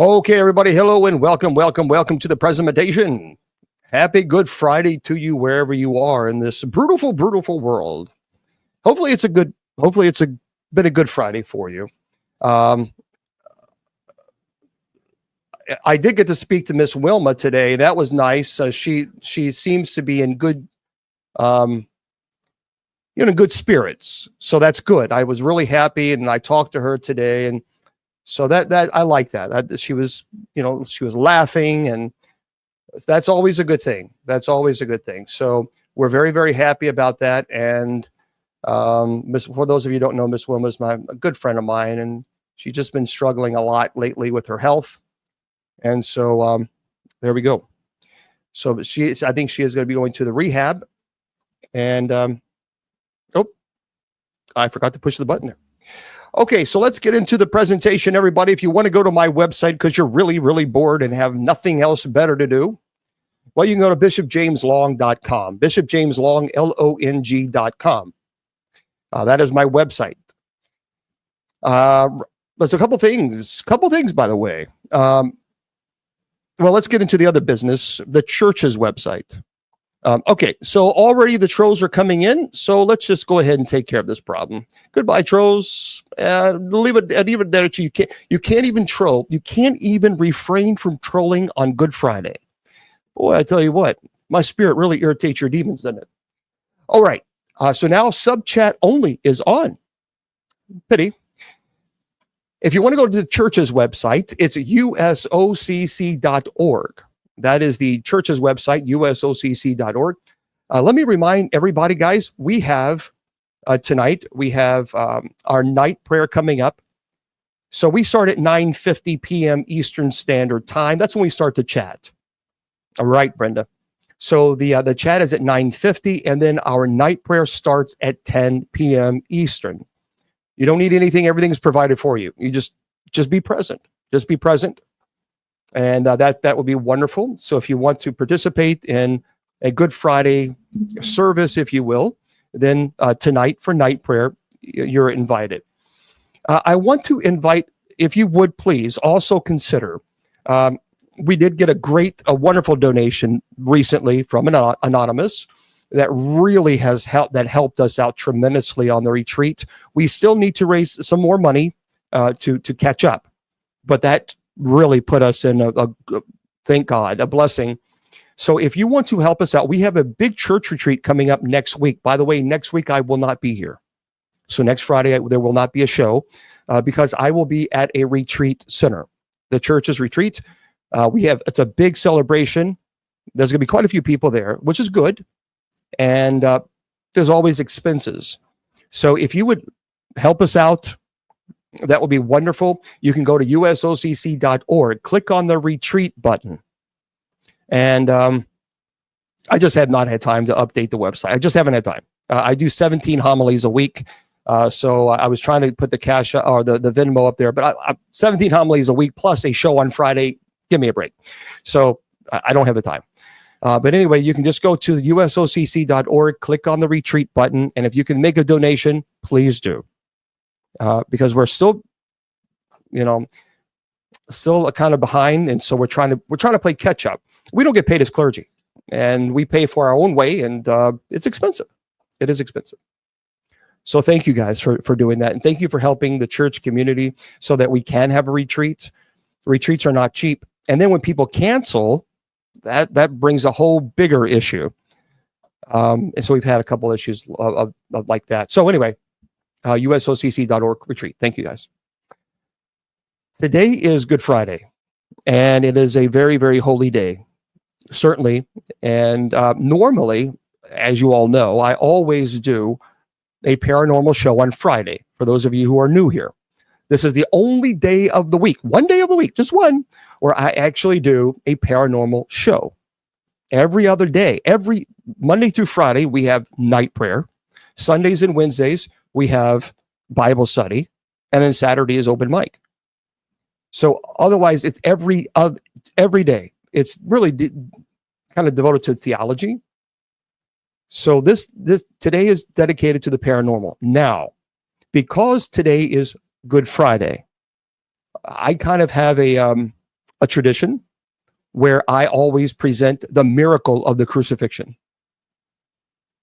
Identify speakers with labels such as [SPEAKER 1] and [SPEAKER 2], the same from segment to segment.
[SPEAKER 1] Okay, everybody, hello and welcome to the presentation. Happy Good Friday to you wherever you are in this brutal world. Hopefully it's been a good Friday for you. I did get to speak to Miss Wilma today. That was nice. She seems to be in good good spirits. So that's good. I was really happy, and I talked to her today, and so that I like that. She was laughing, and that's always a good thing. So we're very happy about that. And for those of you who don't know, Miss Wilma is a good friend of mine, and she's just been struggling a lot lately with her health. And so there we go. So I think she is going to be going to the rehab. And I forgot to push the button there. Okay, so let's get into the presentation, everybody. If you want to go to my website because you're really bored and have nothing else better to do, well, you can go to bishopjameslong.com, bishopjameslong.com. That is my website. There's a couple things, by the way. Well, let's get into the other business, the church's website. Okay, so already the trolls are coming in, so let's just go ahead and take care of this problem. Goodbye, trolls. Leave it there. You can't even troll. You can't even refrain from trolling on Good Friday. Boy, I tell you what, my spirit really irritates your demons, doesn't it? All right, so now sub chat only is on. Pity. If you want to go to the church's website, it's usocc.org. That is the church's website, usocc.org. Let me remind everybody, guys, we have tonight, we have our night prayer coming up. So we start at 9:50 p.m. Eastern Standard Time. That's when we start the chat. All right, Brenda. So the chat is at 9:50, and then our night prayer starts at 10 p.m. Eastern. You don't need anything. Everything's provided for you. You just be present. Just be present. And that will be wonderful. So if you want to participate in a Good Friday service, if you will, then tonight for night prayer, you're invited. I want to invite, if you would please also consider, we did get a wonderful donation recently from an anonymous that really helped us out tremendously on the retreat. We still need to raise some more money to catch up, but that really put us in a thank God, a blessing. So if you want to help us out, we have a big church retreat coming up next week. By the way, next week I will not be here. So next Friday there will not be a show because I will be at a retreat center, the church's retreat. It's a big celebration. There's going to be quite a few people there, which is good. And there's always expenses. So if you would help us out, that would be wonderful. You can go to usocc.org, click on the retreat button. And I just have not had time to update the website. I just haven't had time. I do 17 homilies a week. So I was trying to put the cash or the Venmo up there, but 17 homilies a week plus a show on Friday. Give me a break. So I don't have the time. But anyway, you can just go to usocc.org, click on the retreat button. And if you can make a donation, please do. Because we're still kind of behind, and so we're trying to play catch up. We don't get paid as clergy, and we pay for our own way, and it's expensive. It is expensive. So thank you guys for doing that, and thank you for helping the church community so that we can have a retreat. Retreats are not cheap, and then when people cancel, that brings a whole bigger issue. And so we've had a couple issues of like that. So anyway. usocc.org retreat. Thank you, guys. Today is Good Friday, and it is a very holy day, certainly. And normally, as you all know, I always do a paranormal show on Friday, for those of you who are new here. This is the only day of the week, one day of the week, just one, where I actually do a paranormal show. Every other day, every Monday through Friday, we have night prayer. Sundays and Wednesdays, we have Bible study, and then Saturday is open mic. So otherwise, it's every day. It's really kind of devoted to theology. So this today is dedicated to the paranormal. Now, because today is Good Friday, I kind of have a a tradition where I always present the miracle of the crucifixion.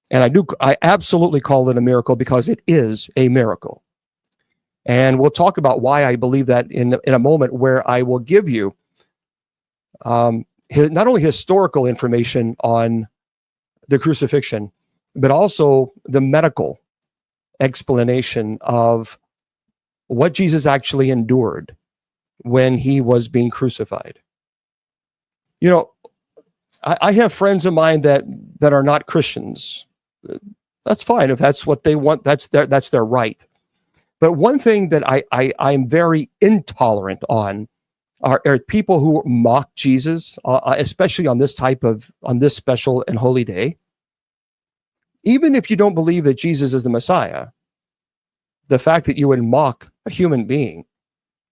[SPEAKER 1] And I absolutely call it a miracle because it is a miracle. And we'll talk about why I believe that in a moment, where I will give you not only historical information on the crucifixion, but also the medical explanation of what Jesus actually endured when he was being crucified. You know, I have friends of mine that are not Christians. That's fine. If that's what they want, that's their right. But one thing that I'm very intolerant on are people who mock Jesus, especially on this special and holy day. Even if you don't believe that Jesus is the Messiah, the fact that you would mock a human being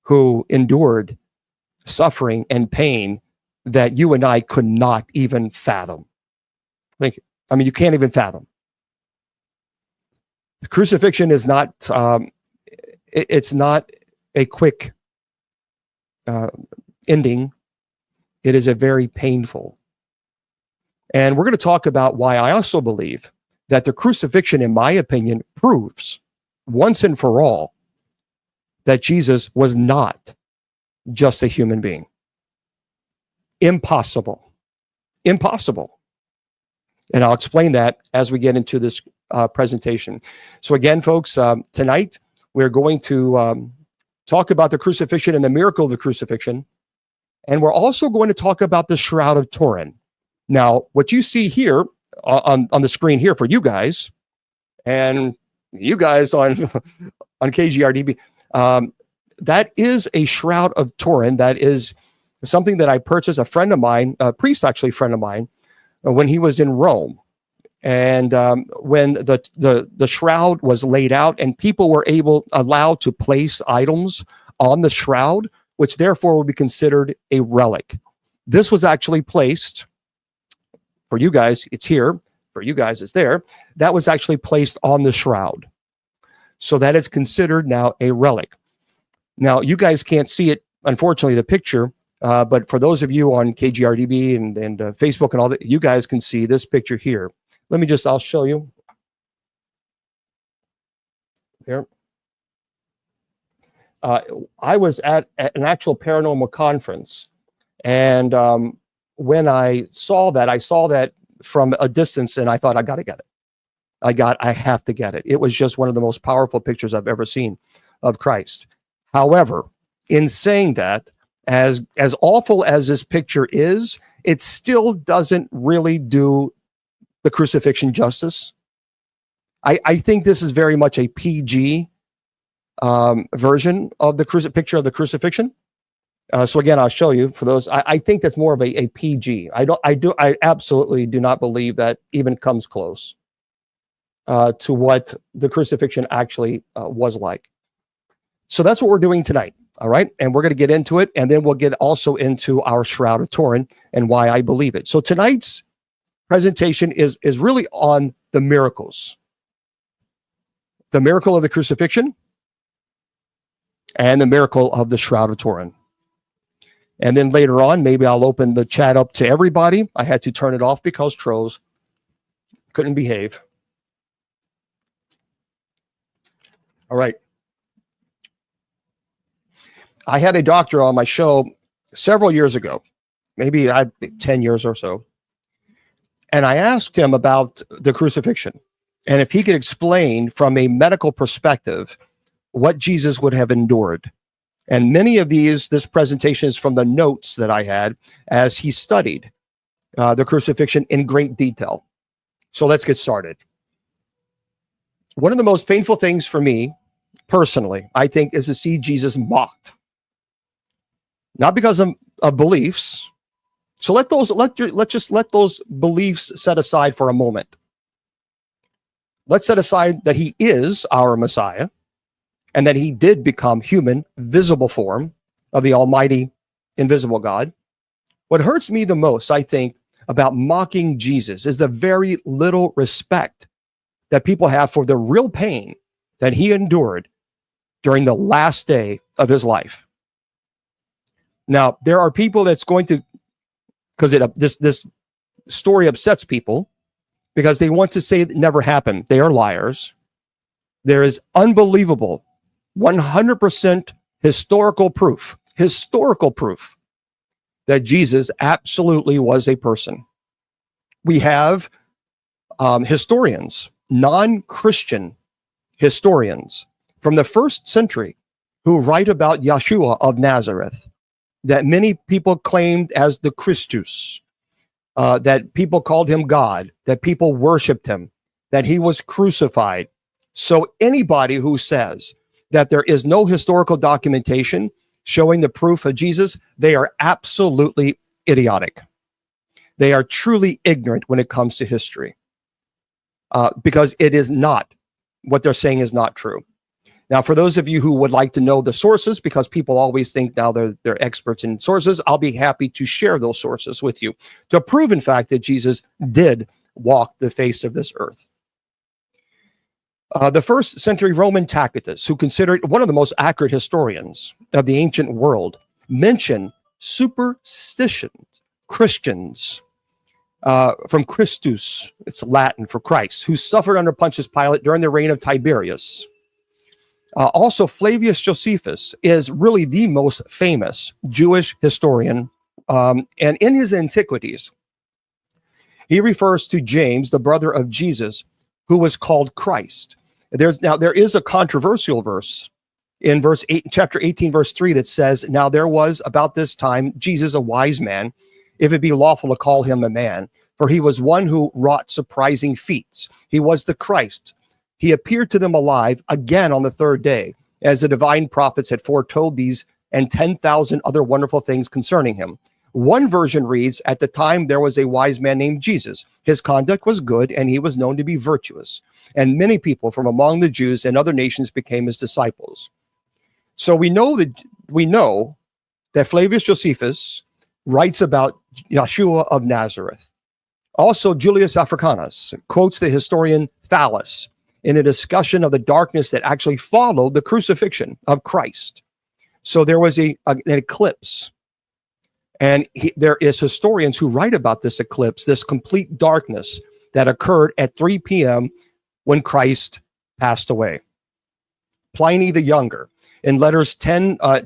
[SPEAKER 1] who endured suffering and pain that you and I could not even fathom. I mean, you can't even fathom. The crucifixion is not, it's not a quick ending. It is a very painful. And we're going to talk about why I also believe that the crucifixion, in my opinion, proves once and for all that Jesus was not just a human being. Impossible. Impossible. And I'll explain that as we get into this presentation. So again, folks, tonight we're going to talk about the crucifixion and the miracle of the crucifixion. And we're also going to talk about the Shroud of Turin. Now, what you see here on the screen here for you guys, and you guys on KGRDB, that is a Shroud of Turin. That is something that I purchased, a friend of mine, a priest, actually, friend of mine, when he was in Rome. And when the shroud was laid out and people were allowed to place items on the shroud, which therefore would be considered a relic. This was actually placed, for you guys, it's here. For you guys, it's there. That was actually placed on the shroud. So that is considered now a relic. Now, you guys can't see it, unfortunately, the picture, but for those of you on KGRDB and Facebook and all that, you guys can see this picture here. I'll show you. There. I was at an actual paranormal conference, and when I saw that from a distance, and I thought, I got to get it. I have to get it. It was just one of the most powerful pictures I've ever seen of Christ. However, in saying that, as awful as this picture is, it still doesn't really do the crucifixion justice. I think this is very much a PG version of the picture of the crucifixion. So again, I'll show you for those. I think that's more of a PG. I absolutely do not believe that even comes close to what the crucifixion actually was like. So that's what we're doing tonight. All right. And we're going to get into it. And then we'll get also into our Shroud of Turin and why I believe it. So tonight's presentation is really on the miracles. The miracle of the crucifixion and the miracle of the Shroud of Turin. And then later on, maybe I'll open the chat up to everybody. I had to turn it off because trolls couldn't behave. All right. I had a doctor on my show several years ago, maybe 10 years or so. And I asked him about the crucifixion and if he could explain from a medical perspective what Jesus would have endured. And many of this presentation is from the notes that I had as he studied the crucifixion in great detail. So let's get started. One of the most painful things for me, personally, I think, is to see Jesus mocked. Not because of beliefs. So let's just let those beliefs set aside for a moment. Let's set aside that he is our Messiah and that he did become human, visible form of the almighty, invisible God. What hurts me the most, I think, about mocking Jesus is the very little respect that people have for the real pain that he endured during the last day of his life. Now, there are people that's going to, because this story upsets people because they want to say it never happened. They are liars. There is unbelievable, 100% historical proof that Jesus absolutely was a person. We have historians, non-Christian historians from the first century who write about Yeshua of Nazareth, that many people claimed as the Christus, that people called him God, that people worshiped him, that he was crucified. So anybody who says that there is no historical documentation showing the proof of Jesus, they are absolutely idiotic. They are truly ignorant when it comes to history, because it is not, what they're saying is not true. Now, for those of you who would like to know the sources, because people always think now they're experts in sources, I'll be happy to share those sources with you to prove, in fact, that Jesus did walk the face of this earth. The first century Roman Tacitus, who considered one of the most accurate historians of the ancient world, mentioned superstitions, Christians, from Christus, it's Latin for Christ, who suffered under Pontius Pilate during the reign of Tiberius. Also, Flavius Josephus is really the most famous Jewish historian, and in his Antiquities, he refers to James, the brother of Jesus, who was called Christ. There is a controversial verse in chapter 18, verse 3, that says, "Now there was about this time Jesus a wise man, if it be lawful to call him a man, for he was one who wrought surprising feats. He was the Christ. He appeared to them alive again on the third day, as the divine prophets had foretold these and 10,000 other wonderful things concerning him." One version reads, "At the time there was a wise man named Jesus. His conduct was good, and he was known to be virtuous. And many people from among the Jews and other nations became his disciples." So we know that Flavius Josephus writes about Yeshua of Nazareth. Also, Julius Africanus quotes the historian Thallus in a discussion of the darkness that actually followed the crucifixion of Christ. So there was an eclipse. And there is historians who write about this eclipse, this complete darkness that occurred at 3 p.m. when Christ passed away. Pliny the Younger, in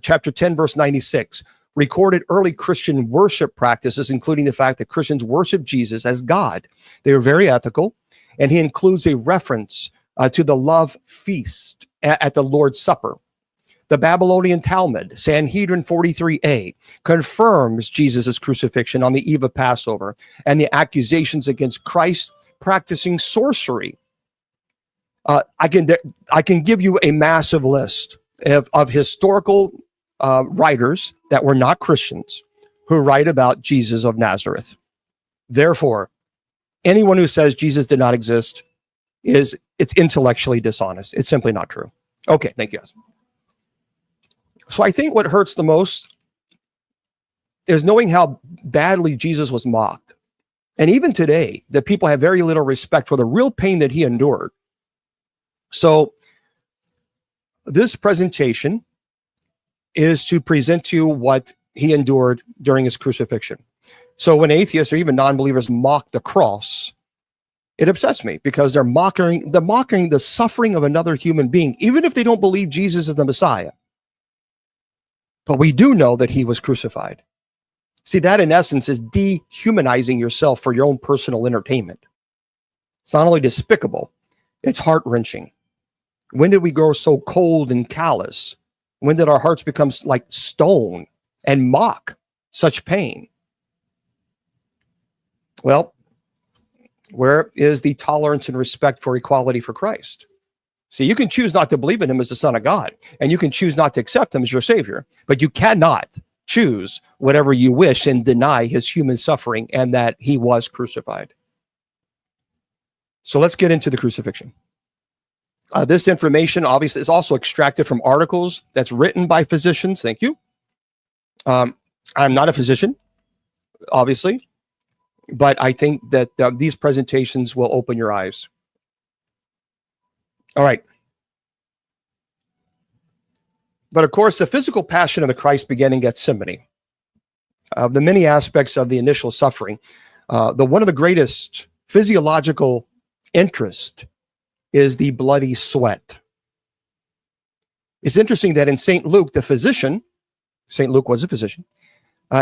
[SPEAKER 1] chapter 10, verse 96, recorded early Christian worship practices, including the fact that Christians worship Jesus as God. They were very ethical, and he includes a reference to the love feast at the Lord's Supper. The Babylonian Talmud, Sanhedrin 43a, confirms Jesus' crucifixion on the eve of Passover and the accusations against Christ practicing sorcery. I can give you a massive list of historical writers that were not Christians who write about Jesus of Nazareth. Therefore, anyone who says Jesus did not exist it's intellectually dishonest. It's simply not true. Okay, thank you guys. So I think what hurts the most is knowing how badly Jesus was mocked. And even today, that people have very little respect for the real pain that he endured. So this presentation is to present to you what he endured during his crucifixion. So when atheists or even non-believers mock the cross, it upsets me because they're mocking the suffering of another human being, even if they don't believe Jesus is the Messiah. But we do know that he was crucified. See, that in essence is dehumanizing yourself for your own personal entertainment. It's not only despicable, it's heart-wrenching. When did we grow so cold and callous? When did our hearts become like stone and mock such pain? Well, where is the tolerance and respect for equality for Christ? See, you can choose not to believe in him as the Son of God, and you can choose not to accept him as your Savior, but you cannot choose whatever you wish and deny his human suffering and that he was crucified. So let's get into the crucifixion. This information obviously is also extracted from articles that's written by physicians. Thank you. I'm not a physician, obviously, but I think that these presentations will open your eyes. All right. But of course, the physical passion of the Christ began in Gethsemane. of the many aspects of the initial suffering, one of the greatest physiological interest is the bloody sweat. It's interesting that in St. Luke, the physician, St. Luke was a physician,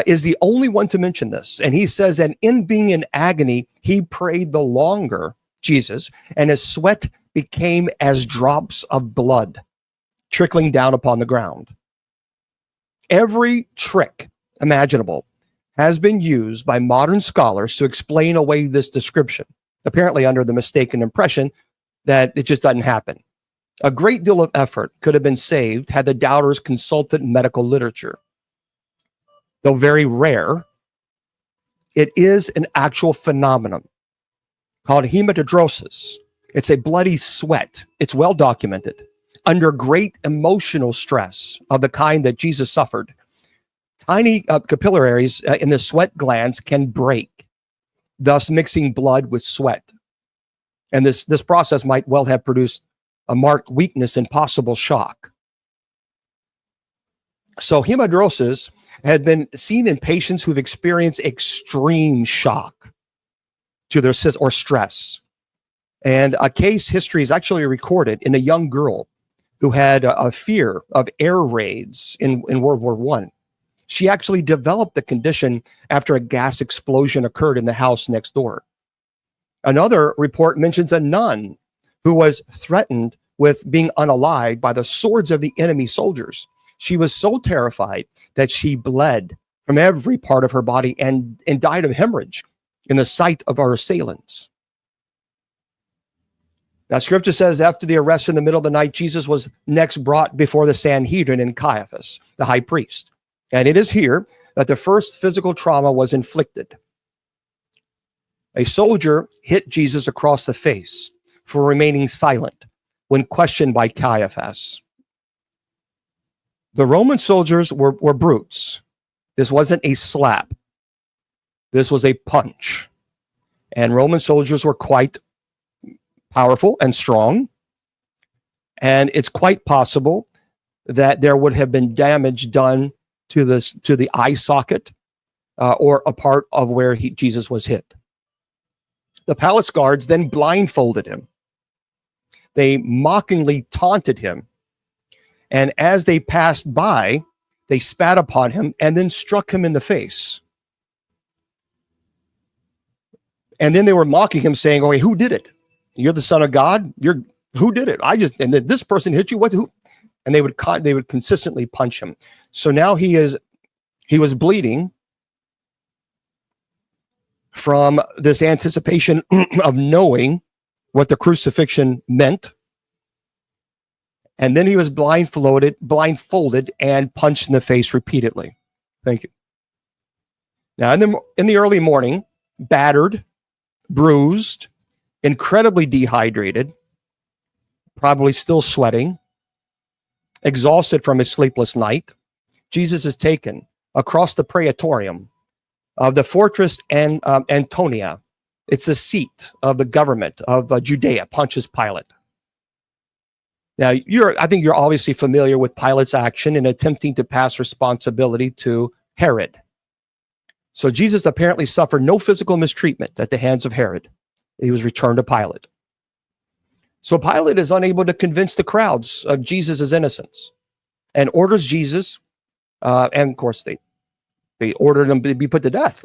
[SPEAKER 1] is the only one to mention this. And he says, and in being in agony, he prayed the longer, Jesus, and his sweat became as drops of blood trickling down upon the ground. Every trick imaginable has been used by modern scholars to explain away this description, apparently under the mistaken impression that it just doesn't happen. A great deal of effort could have been saved had the doubters consulted medical literature. Though very rare, it is an actual phenomenon called hematidrosis. It's a bloody sweat. It's well documented. Under great emotional stress of the kind that Jesus suffered, tiny capillaries in the sweat glands can break, thus mixing blood with sweat. And this process might well have produced a marked weakness and possible shock. So hematidrosis had been seen in patients who've experienced extreme shock to their system or stress. And a case history is actually recorded in a young girl who had a fear of air raids in World War I. She actually developed the condition after a gas explosion occurred in the house next door. Another report mentions a nun who was threatened with being unalived by the swords of the enemy soldiers. She was so terrified that she bled from every part of her body and died of hemorrhage in the sight of our assailants. Now, scripture says after the arrest in the middle of the night, Jesus was next brought before the Sanhedrin and Caiaphas, the high priest. And it is here that the first physical trauma was inflicted. A soldier hit Jesus across the face for remaining silent when questioned by Caiaphas. The Roman soldiers were brutes. This wasn't a slap. This was a punch. And Roman soldiers were quite powerful and strong. And it's quite possible that there would have been damage done to the eye socket or a part of where Jesus was hit. The palace guards then blindfolded him. They mockingly taunted him. And as they passed by, they spat upon him and then struck him in the face. And then they were mocking him, saying, "Oh, who did it? You're the Son of God. Who did it? And then this person hit you. Who?" And they would consistently punch him. So now he was bleeding from this anticipation of knowing what the crucifixion meant. And then he was blindfolded and punched in the face repeatedly. Thank you. Now, in the early morning, battered, bruised, incredibly dehydrated, probably still sweating, exhausted from his sleepless night, Jesus is taken across the praetorium of the fortress Antonia. It's the seat of the government of Judea, Pontius Pilate. Now, I think you're obviously familiar with Pilate's action in attempting to pass responsibility to Herod. So Jesus apparently suffered no physical mistreatment at the hands of Herod. He was returned to Pilate. So Pilate is unable to convince the crowds of Jesus' innocence and orders Jesus, and of course they ordered him to be put to death.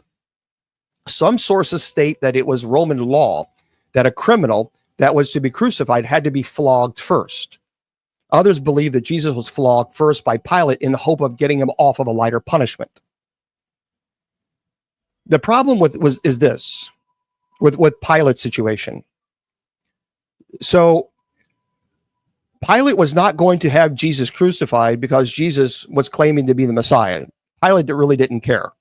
[SPEAKER 1] Some sources state that it was Roman law that a criminal that was to be crucified had to be flogged first. Others believe that Jesus was flogged first by Pilate in the hope of getting him off of a lighter punishment. The problem is this with Pilate's situation. So Pilate was not going to have Jesus crucified because Jesus was claiming to be the Messiah. Pilate really didn't care.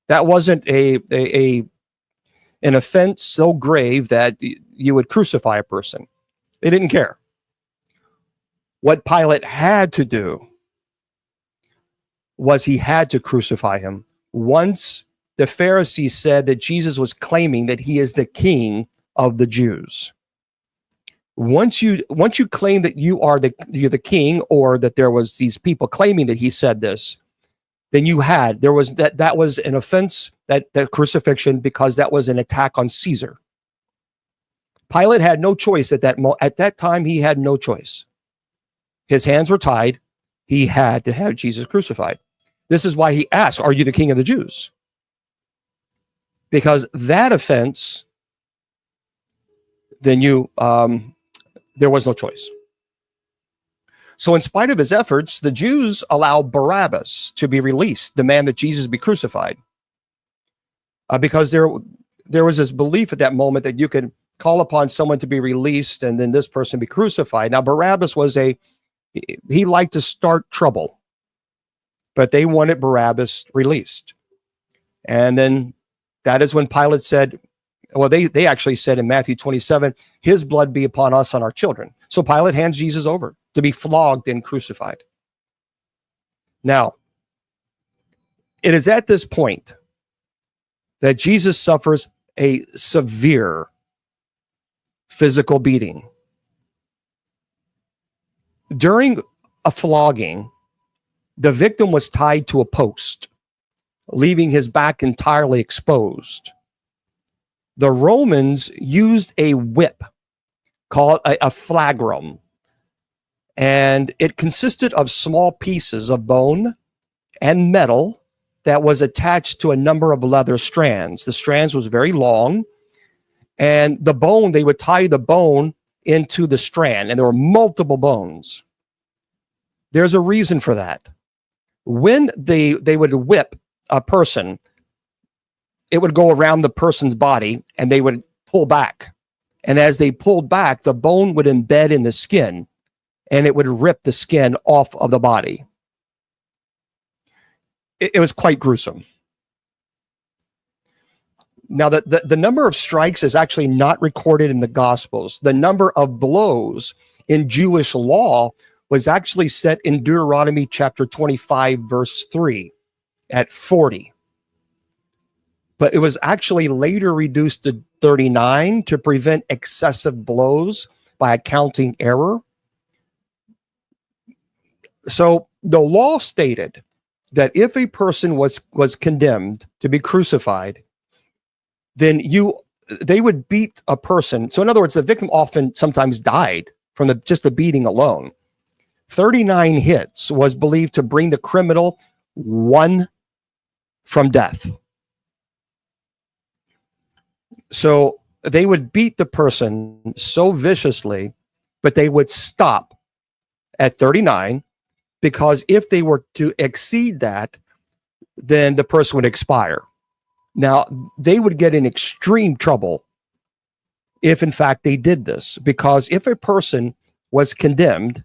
[SPEAKER 1] That wasn't an offense so grave that you would crucify a person. They didn't care. What Pilate had to do was he had to crucify him. Once the Pharisees said that Jesus was claiming that he is the king of the Jews. Once you claim that you're the king, or that there was these people claiming that he said this, then there was that was an offense, that crucifixion, because that was an attack on Caesar. Pilate had no choice at that time. He had no choice. His hands were tied. He had to have Jesus crucified. This is why he asked, "Are you the king of the Jews?" Because that offense, then there was no choice. So in spite of his efforts, the Jews allowed Barabbas to be released, demand that Jesus be crucified. Because there was this belief at that moment that you could call upon someone to be released and then this person be crucified. Now, Barabbas he liked to start trouble, but they wanted Barabbas released. And then that is when Pilate said, well, they actually said in Matthew 27, "His blood be upon us and our children." So Pilate hands Jesus over to be flogged and crucified. Now, it is at this point that Jesus suffers a severe physical beating. During a flogging, the victim was tied to a post, leaving his back entirely exposed. The Romans used a whip called a flagrum, and it consisted of small pieces of bone and metal that was attached to a number of leather strands. The strands was very long, and they would tie the bone into the strand, and there were multiple bones. There's a reason for that. When they would whip a person, it would go around the person's body and they would pull back. And as they pulled back, the bone would embed in the skin and it would rip the skin off of the body. It was quite gruesome. Now, the number of strikes is actually not recorded in the Gospels. The number of blows in Jewish law was actually set in Deuteronomy chapter 25, verse 3 at 40. But it was actually later reduced to 39 to prevent excessive blows by a counting error. So the law stated that if a person was condemned to be crucified, then they would beat a person. So in other words, the victim sometimes died from just the beating alone. 39 hits was believed to bring the criminal one from death. So they would beat the person so viciously, but they would stop at 39, because if they were to exceed that, then the person would expire. Now, they would get in extreme trouble if, in fact, they did this, because if a person was condemned,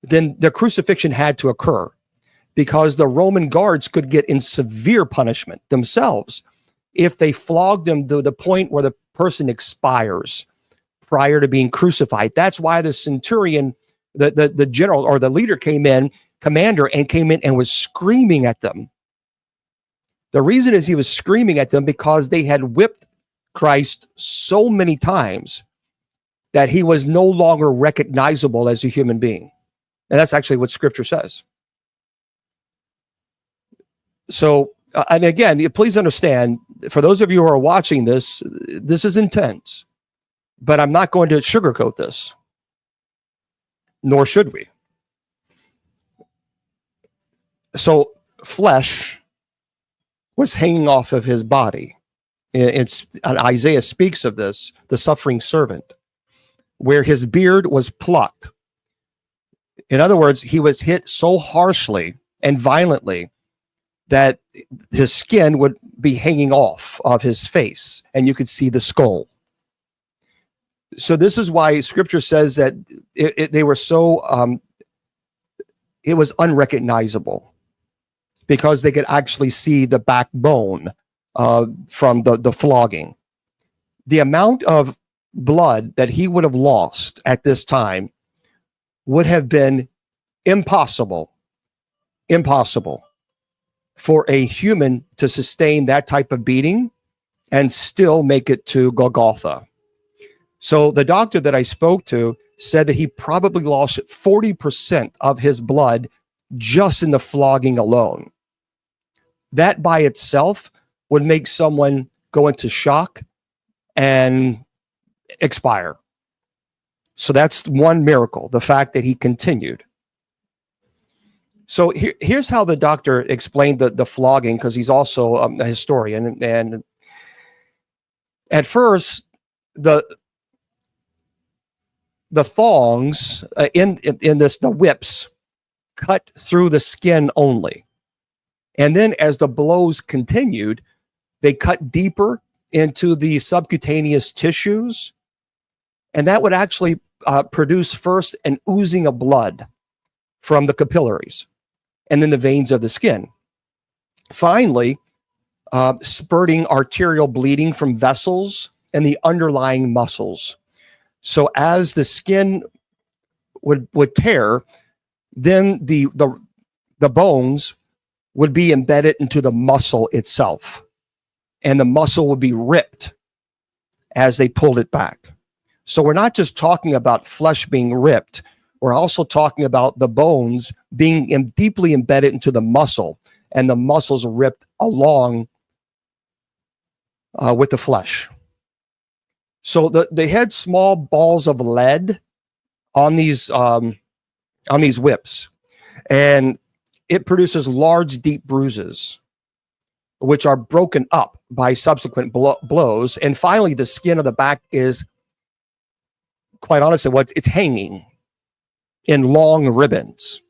[SPEAKER 1] then the crucifixion had to occur, because the Roman guards could get in severe punishment themselves if they flogged them to the point where the person expires prior to being crucified. That's why the centurion, the general or the leader commander came in and was screaming at them. The reason is he was screaming at them because they had whipped Christ so many times that he was no longer recognizable as a human being. And that's actually what Scripture says. So, and again, please understand, for those of you who are watching this, this is intense, but I'm not going to sugarcoat this, nor should we. So, flesh was hanging off of his body. Isaiah speaks of this, the suffering servant, where his beard was plucked. In other words, he was hit so harshly and violently that his skin would be hanging off of his face, and you could see the skull. So this is why Scripture says that they were so, it was unrecognizable, because they could actually see the backbone from the flogging. The amount of blood that he would have lost at this time would have been impossible for a human to sustain that type of beating and still make it to Golgotha. So the doctor that I spoke to said that he probably lost 40% of his blood just in the flogging alone. that by itself would make someone go into shock and expire. So that's one miracle, the fact that he continued. So here's how the doctor explained the flogging, because he's also a historian. And at first, the thongs in this, the whips, cut through the skin only. And then as the blows continued, they cut deeper into the subcutaneous tissues. And that would actually produce first an oozing of blood from the capillaries and then the veins of the skin. Finally, spurting arterial bleeding from vessels and the underlying muscles. So as the skin would tear, then the bones would be embedded into the muscle itself, and the muscle would be ripped as they pulled it back. So we're not just talking about flesh being ripped, we're also talking about the bones being deeply embedded into the muscle, and the muscles ripped along with the flesh. So they had small balls of lead on these whips, and it produces large, deep bruises, which are broken up by subsequent blows. And finally, the skin of the back is, quite honestly, it's hanging in long ribbons.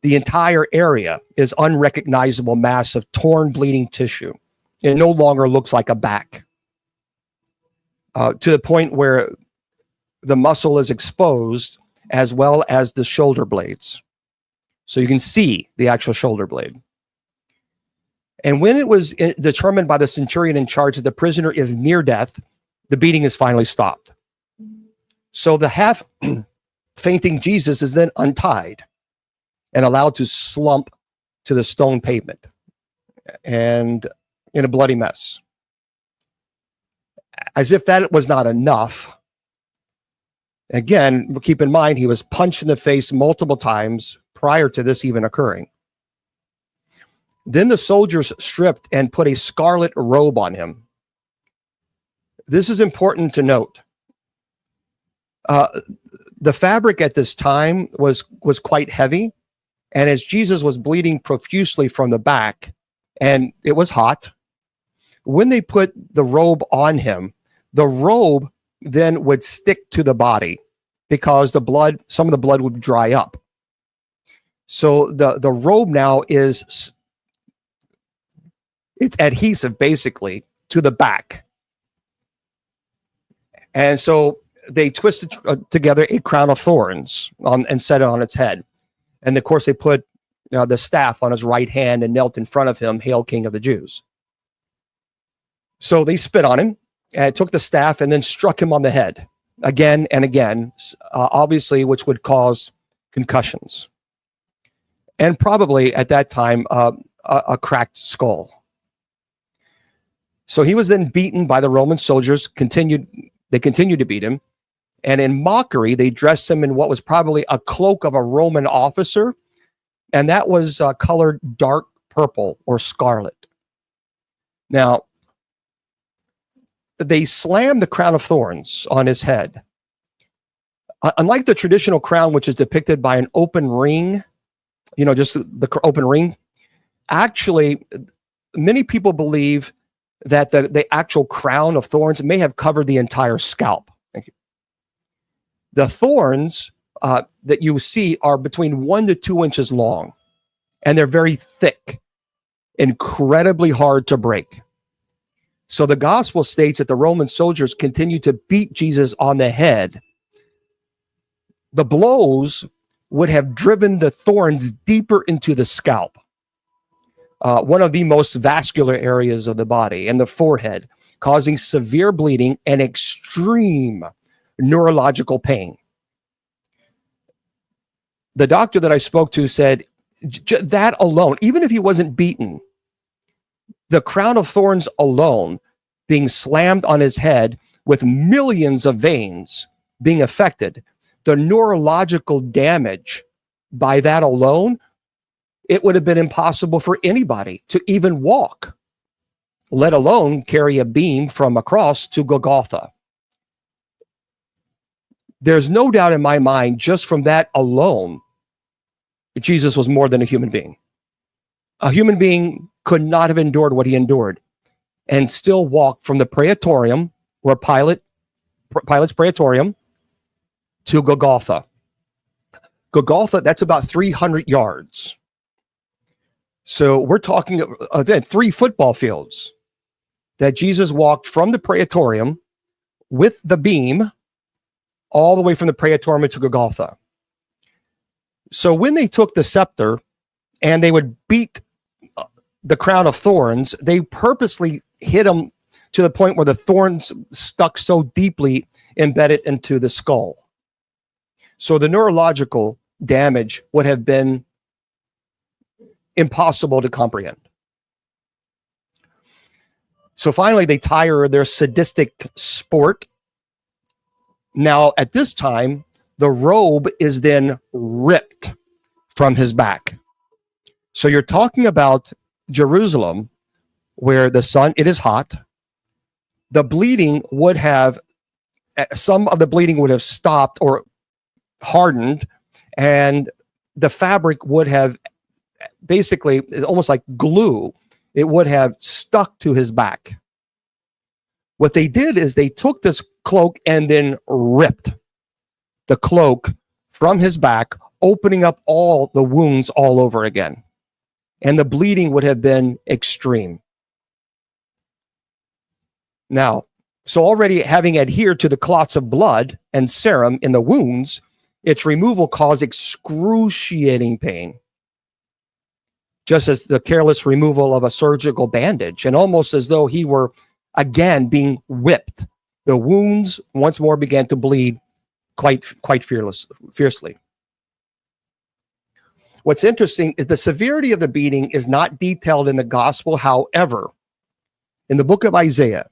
[SPEAKER 1] The entire area is unrecognizable mass of torn, bleeding tissue. It no longer looks like a back, to the point where the muscle is exposed as well as the shoulder blades. So you can see the actual shoulder blade. And when it was determined by the centurion in charge that the prisoner is near death, the beating is finally stopped. So the half fainting Jesus is then untied and allowed to slump to the stone pavement and in a bloody mess. As if that was not enough, again, keep in mind, he was punched in the face multiple times prior to this even occurring. Then the soldiers stripped and put a scarlet robe on him. This is important to note. The fabric at this time was quite heavy, and as Jesus was bleeding profusely from the back, and it was hot, when they put the robe on him, the robe then would stick to the body because some of the blood would dry up. So the robe now it's adhesive basically to the back. And so they twisted together a crown of thorns and set it on its head. And of course they put the staff on his right hand and knelt in front of him, "Hail, King of the Jews." So they spit on him and took the staff and then struck him on the head again and again, obviously, which would cause concussions. And probably at that time, a cracked skull. So he was then beaten by the Roman soldiers. They continued to beat him. And in mockery, they dressed him in what was probably a cloak of a Roman officer. And that was colored dark purple or scarlet. Now, they slammed the crown of thorns on his head. Unlike the traditional crown, which is depicted by an open ring, just the open ring, actually, many people believe that the actual crown of thorns may have covered the entire scalp. Thank you. The thorns that you see are between 1 to 2 inches long, and they're very thick, incredibly hard to break. So the gospel states that the Roman soldiers continued to beat Jesus on the head. The blows would have driven the thorns deeper into the scalp, one of the most vascular areas of the body, and the forehead, causing severe bleeding and extreme neurological pain. The doctor that I spoke to said that alone, even if he wasn't beaten, the crown of thorns alone being slammed on his head with millions of veins being affected, the neurological damage by that alone it would have been impossible for anybody to even walk, let alone carry a beam from a cross to Golgotha. There's no doubt in my mind, just from that alone, Jesus was more than a human being. A human being could not have endured what he endured and still walk from the Praetorium, where Pilate's Praetorium, to Golgotha. Golgotha, that's about 300 yards. So we're talking then 3 football fields that Jesus walked from the Praetorium with the beam all the way from the Praetorium to Golgotha. So when they took the scepter and they would beat the crown of thorns, they purposely hit him to the point where the thorns stuck so deeply embedded into the skull. So the neurological damage would have been impossible to comprehend. So finally, they tire their sadistic sport. Now, at this time, the robe is then ripped from his back. So you're talking about Jerusalem, where the sun, it is hot. The bleeding would have, some of the bleeding would have stopped or hardened, and the fabric would have basically, almost like glue, it would have stuck to his back. What they did is they took this cloak and then ripped the cloak from his back, opening up all the wounds all over again. And the bleeding would have been extreme. Now, so already having adhered to the clots of blood and serum in the wounds, its removal caused excruciating pain, just as the careless removal of a surgical bandage, and almost as though he were again being whipped. The wounds once more began to bleed quite fiercely. What's interesting is the severity of the beating is not detailed in the gospel. However, in the book of Isaiah,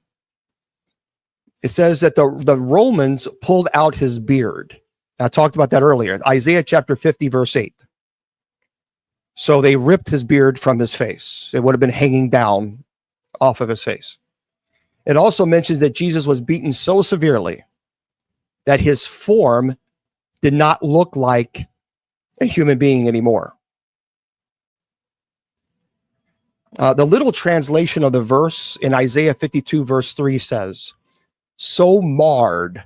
[SPEAKER 1] it says that the Romans pulled out his beard. I talked about that earlier. Isaiah chapter 50, verse 8. So they ripped his beard from his face. It would have been hanging down off of his face. It also mentions that Jesus was beaten so severely that his form did not look like a human being anymore. The little translation of the verse in Isaiah 52, verse 3 says, "So marred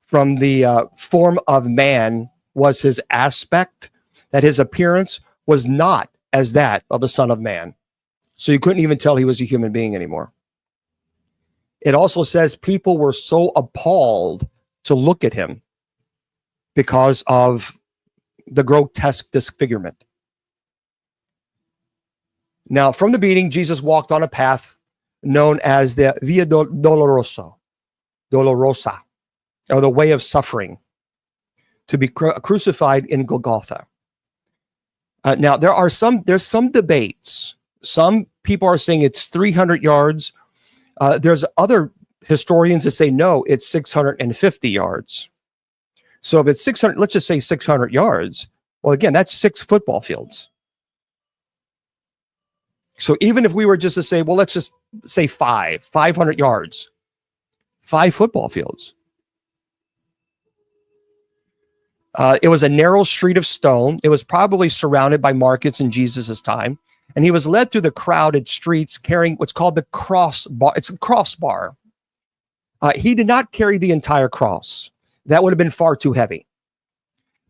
[SPEAKER 1] from the form of man was his aspect, that his appearance was not as that of the Son of Man." So you couldn't even tell he was a human being anymore. It also says people were so appalled to look at him because of the grotesque disfigurement. Now, from the beating, Jesus walked on a path known as the Via Dolorosa, or the way of suffering, to be crucified in Golgotha. Now, there's some debates. Some people are saying it's 300 yards. There's other historians that say, no, it's 650 yards. So if it's 600, let's just say 600 yards. Well, again, that's 6 football fields. So even if we were just to say, well, let's just say 500 yards, 5 football fields. It was a narrow street of stone. It was probably surrounded by markets in Jesus's time. And he was led through the crowded streets carrying what's called the crossbar. It's a crossbar. He did not carry the entire cross. That would have been far too heavy.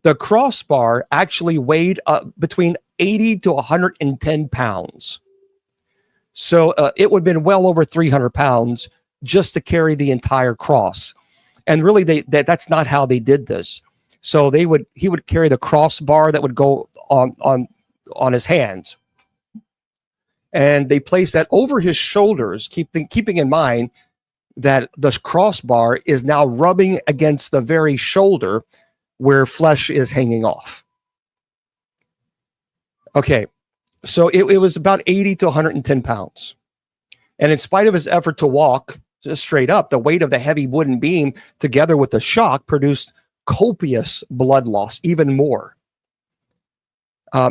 [SPEAKER 1] The crossbar actually weighed between 80 to 110 pounds. So it would have been well over 300 pounds just to carry the entire cross. And really, that's not how they did this. So he would carry the crossbar that would go on his hands. And they placed that over his shoulders, keeping in mind that the crossbar is now rubbing against the very shoulder where flesh is hanging off. Okay, so it was about 80 to 110 pounds. And in spite of his effort to walk just straight up, the weight of the heavy wooden beam together with the shock produced copious blood loss, even more.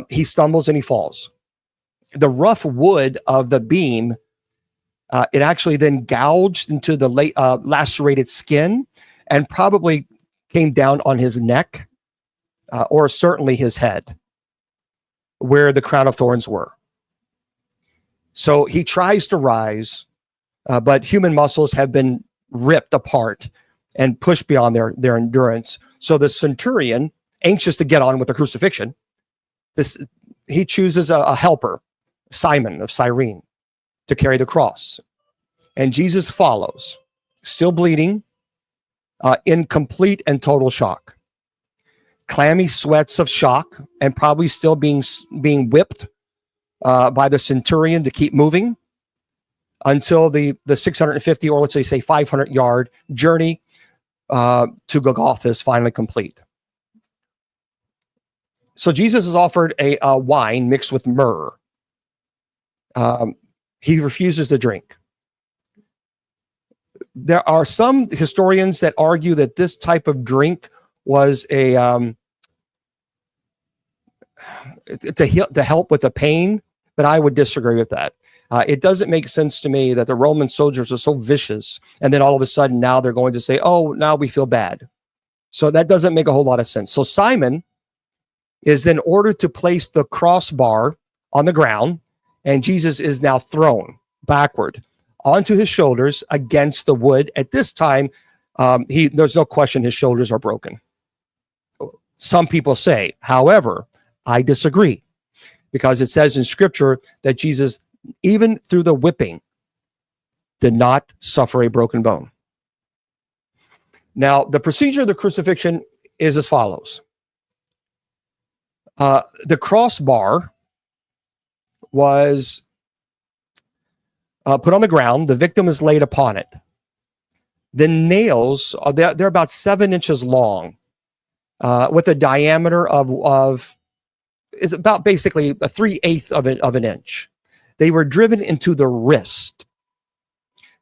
[SPEAKER 1] he stumbles and he falls. The rough wood of the beam, it actually then gouged into the lacerated skin and probably came down on his neck, or certainly his head, where the crown of thorns were. So he tries to rise, but human muscles have been ripped apart and pushed beyond their endurance. So the centurion, anxious to get on with the crucifixion, he chooses a helper, Simon of Cyrene, to carry the cross. And Jesus follows, still bleeding, in complete and total shock. Clammy sweats of shock, and probably still being whipped by the centurion to keep moving until the 650, or let's say 500-yard journey to Golgotha is finally complete. So Jesus is offered a wine mixed with myrrh. He refuses to drink. There are some historians that argue that this type of drink was to help with the pain, but I would disagree with that. It doesn't make sense to me that the Roman soldiers are so vicious, and then all of a sudden now they're going to say, oh, now we feel bad. So that doesn't make a whole lot of sense. So Simon is then ordered to place the crossbar on the ground, and Jesus is now thrown backward onto his shoulders against the wood. At this time, there's no question his shoulders are broken. Some people say, however, I disagree, because it says in Scripture that Jesus, even through the whipping, did not suffer a broken bone. Now, the procedure of the crucifixion is as follows. The crossbar was put on the ground. The victim is laid upon it. The nails, they're about 7 inches long, with a diameter of it's about basically a 3/8 of an inch. They were driven into the wrist.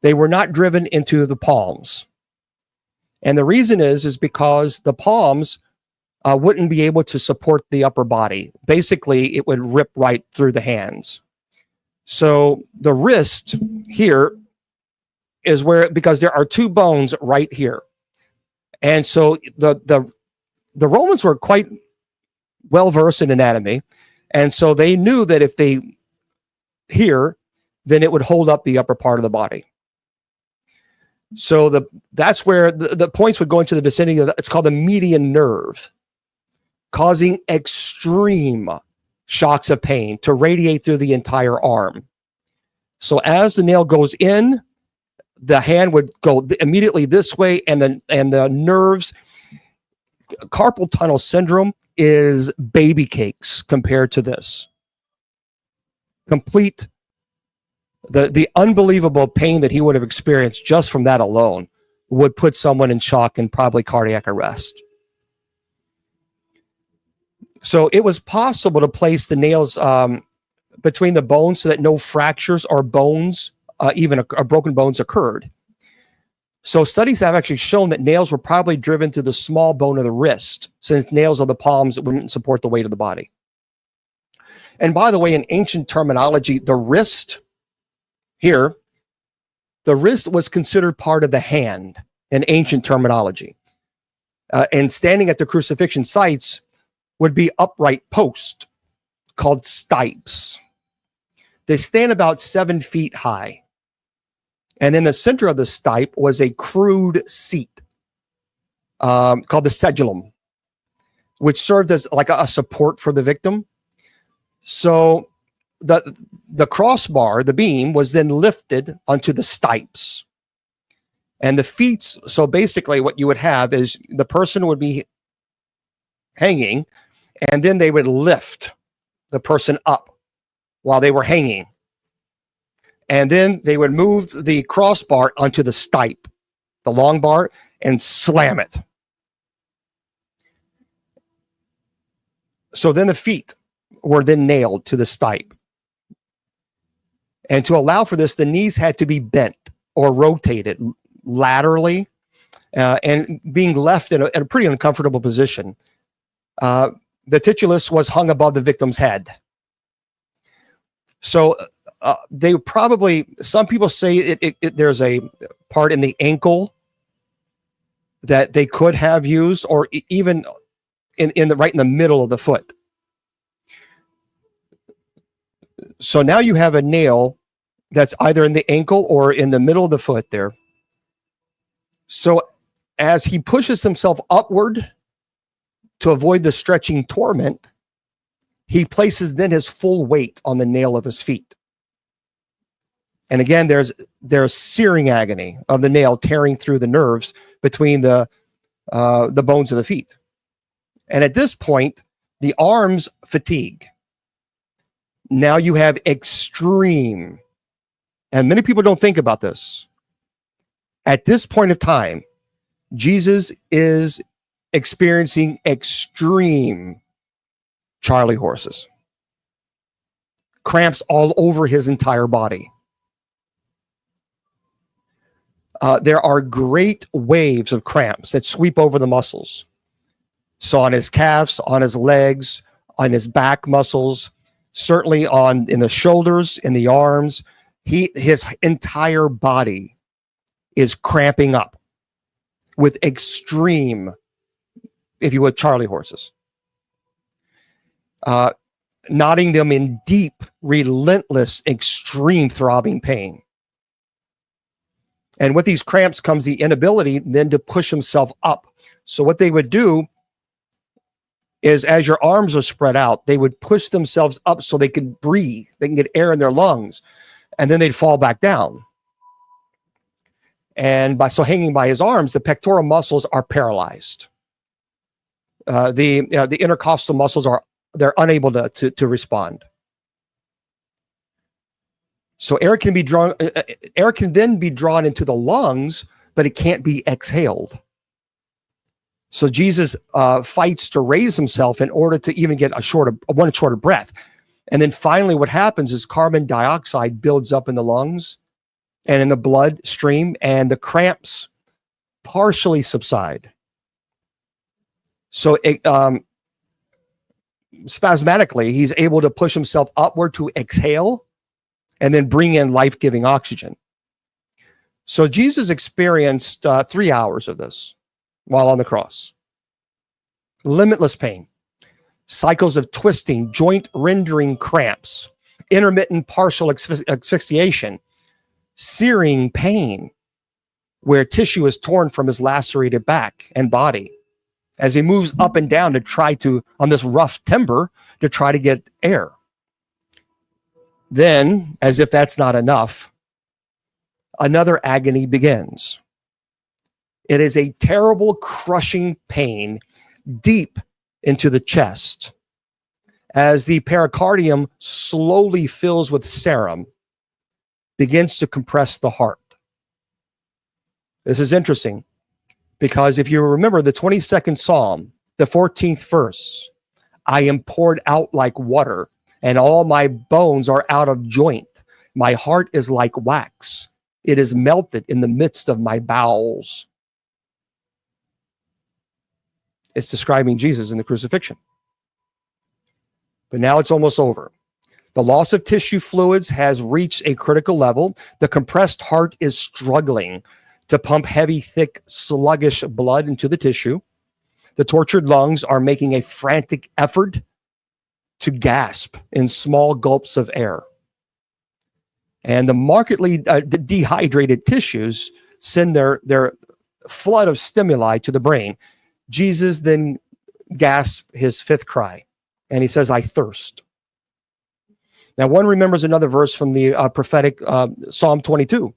[SPEAKER 1] They were not driven into the palms. And the reason is because the palms wouldn't be able to support the upper body. Basically, it would rip right through the hands. So the wrist here is where, because there are 2 bones right here. And so the Romans were quite well versed in anatomy. And so they knew that if they here, then it would hold up the upper part of the body. So that's where the points would go into the vicinity of it's called the median nerve, causing extreme shocks of pain to radiate through the entire arm. So as the nail goes in, the hand would go immediately this way, and the nerves. Carpal tunnel syndrome is baby cakes compared to this. Complete the unbelievable pain that he would have experienced just from that alone would put someone in shock and probably cardiac arrest. So it was possible to place the nails between the bones so that no fractures or bones, even broken bones, occurred. So studies have actually shown that nails were probably driven through the small bone of the wrist, since nails of the palms wouldn't support the weight of the body. And by the way, in ancient terminology, the wrist was considered part of the hand in ancient terminology. And standing at the crucifixion sites would be upright posts called stipes. They stand about 7 feet high. And in the center of the stipe was a crude seat called the sedulum, which served as like a support for the victim. So the crossbar, the beam, was then lifted onto the stipes. And the feet, so basically what you would have is the person would be hanging, and then they would lift the person up while they were hanging. And then they would move the crossbar onto the stipe, the long bar, and slam it. So then the feet were then nailed to the stipe. And to allow for this, the knees had to be bent or rotated laterally, and being left in a pretty uncomfortable position. The titulus was hung above the victim's head. So they probably, some people say there's a part in the ankle that they could have used, or even in the right in the middle of the foot. So now you have a nail that's either in the ankle or in the middle of the foot there. So as he pushes himself upward to avoid the stretching torment, he places then his full weight on the nail of his feet. And again, there's searing agony of the nail tearing through the nerves between the bones of the feet. And at this point, the arms fatigue. Now you have extreme, and many people don't think about this. At this point of time, Jesus is experiencing extreme Charlie horses. Cramps all over his entire body. There are great waves of cramps that sweep over the muscles. So on his calves, on his legs, on his back muscles, certainly in the shoulders, in the arms, his entire body is cramping up with extreme, if you would, Charlie horses. Knotting them in deep, relentless, extreme throbbing pain. And with these cramps comes the inability then to push himself up. So what they would do is, as your arms are spread out, they would push themselves up so they could breathe. They can get air in their lungs, and then they'd fall back down. And by hanging by his arms, the pectoral muscles are paralyzed. The intercostal muscles they're unable to respond. So air can then be drawn into the lungs, but it can't be exhaled. So Jesus fights to raise himself in order to even get one shorter breath. And then finally what happens is carbon dioxide builds up in the lungs and in the bloodstream, and the cramps partially subside. So spasmodically, he's able to push himself upward to exhale and then bring in life-giving oxygen. So Jesus experienced 3 hours of this while on the cross. Limitless pain, cycles of twisting, joint-rendering cramps, intermittent partial asphyxiation, searing pain, where tissue is torn from his lacerated back and body as he moves up and down on this rough timber, to try to get air. Then, as if that's not enough, another agony begins. It is a terrible, crushing pain deep into the chest as the pericardium slowly fills with serum, begins to compress the heart. This is interesting because if you remember the 22nd Psalm, the 14th verse, I am poured out like water, and all my bones are out of joint. My heart is like wax. It is melted in the midst of my bowels. It's describing Jesus in the crucifixion. But now it's almost over. The loss of tissue fluids has reached a critical level. The compressed heart is struggling to pump heavy, thick, sluggish blood into the tissue. The tortured lungs are making a frantic effort to gasp in small gulps of air. And the markedly dehydrated tissues send their flood of stimuli to the brain. Jesus then gasps his fifth cry, and he says, I thirst. Now, one remembers another verse from the prophetic Psalm 22.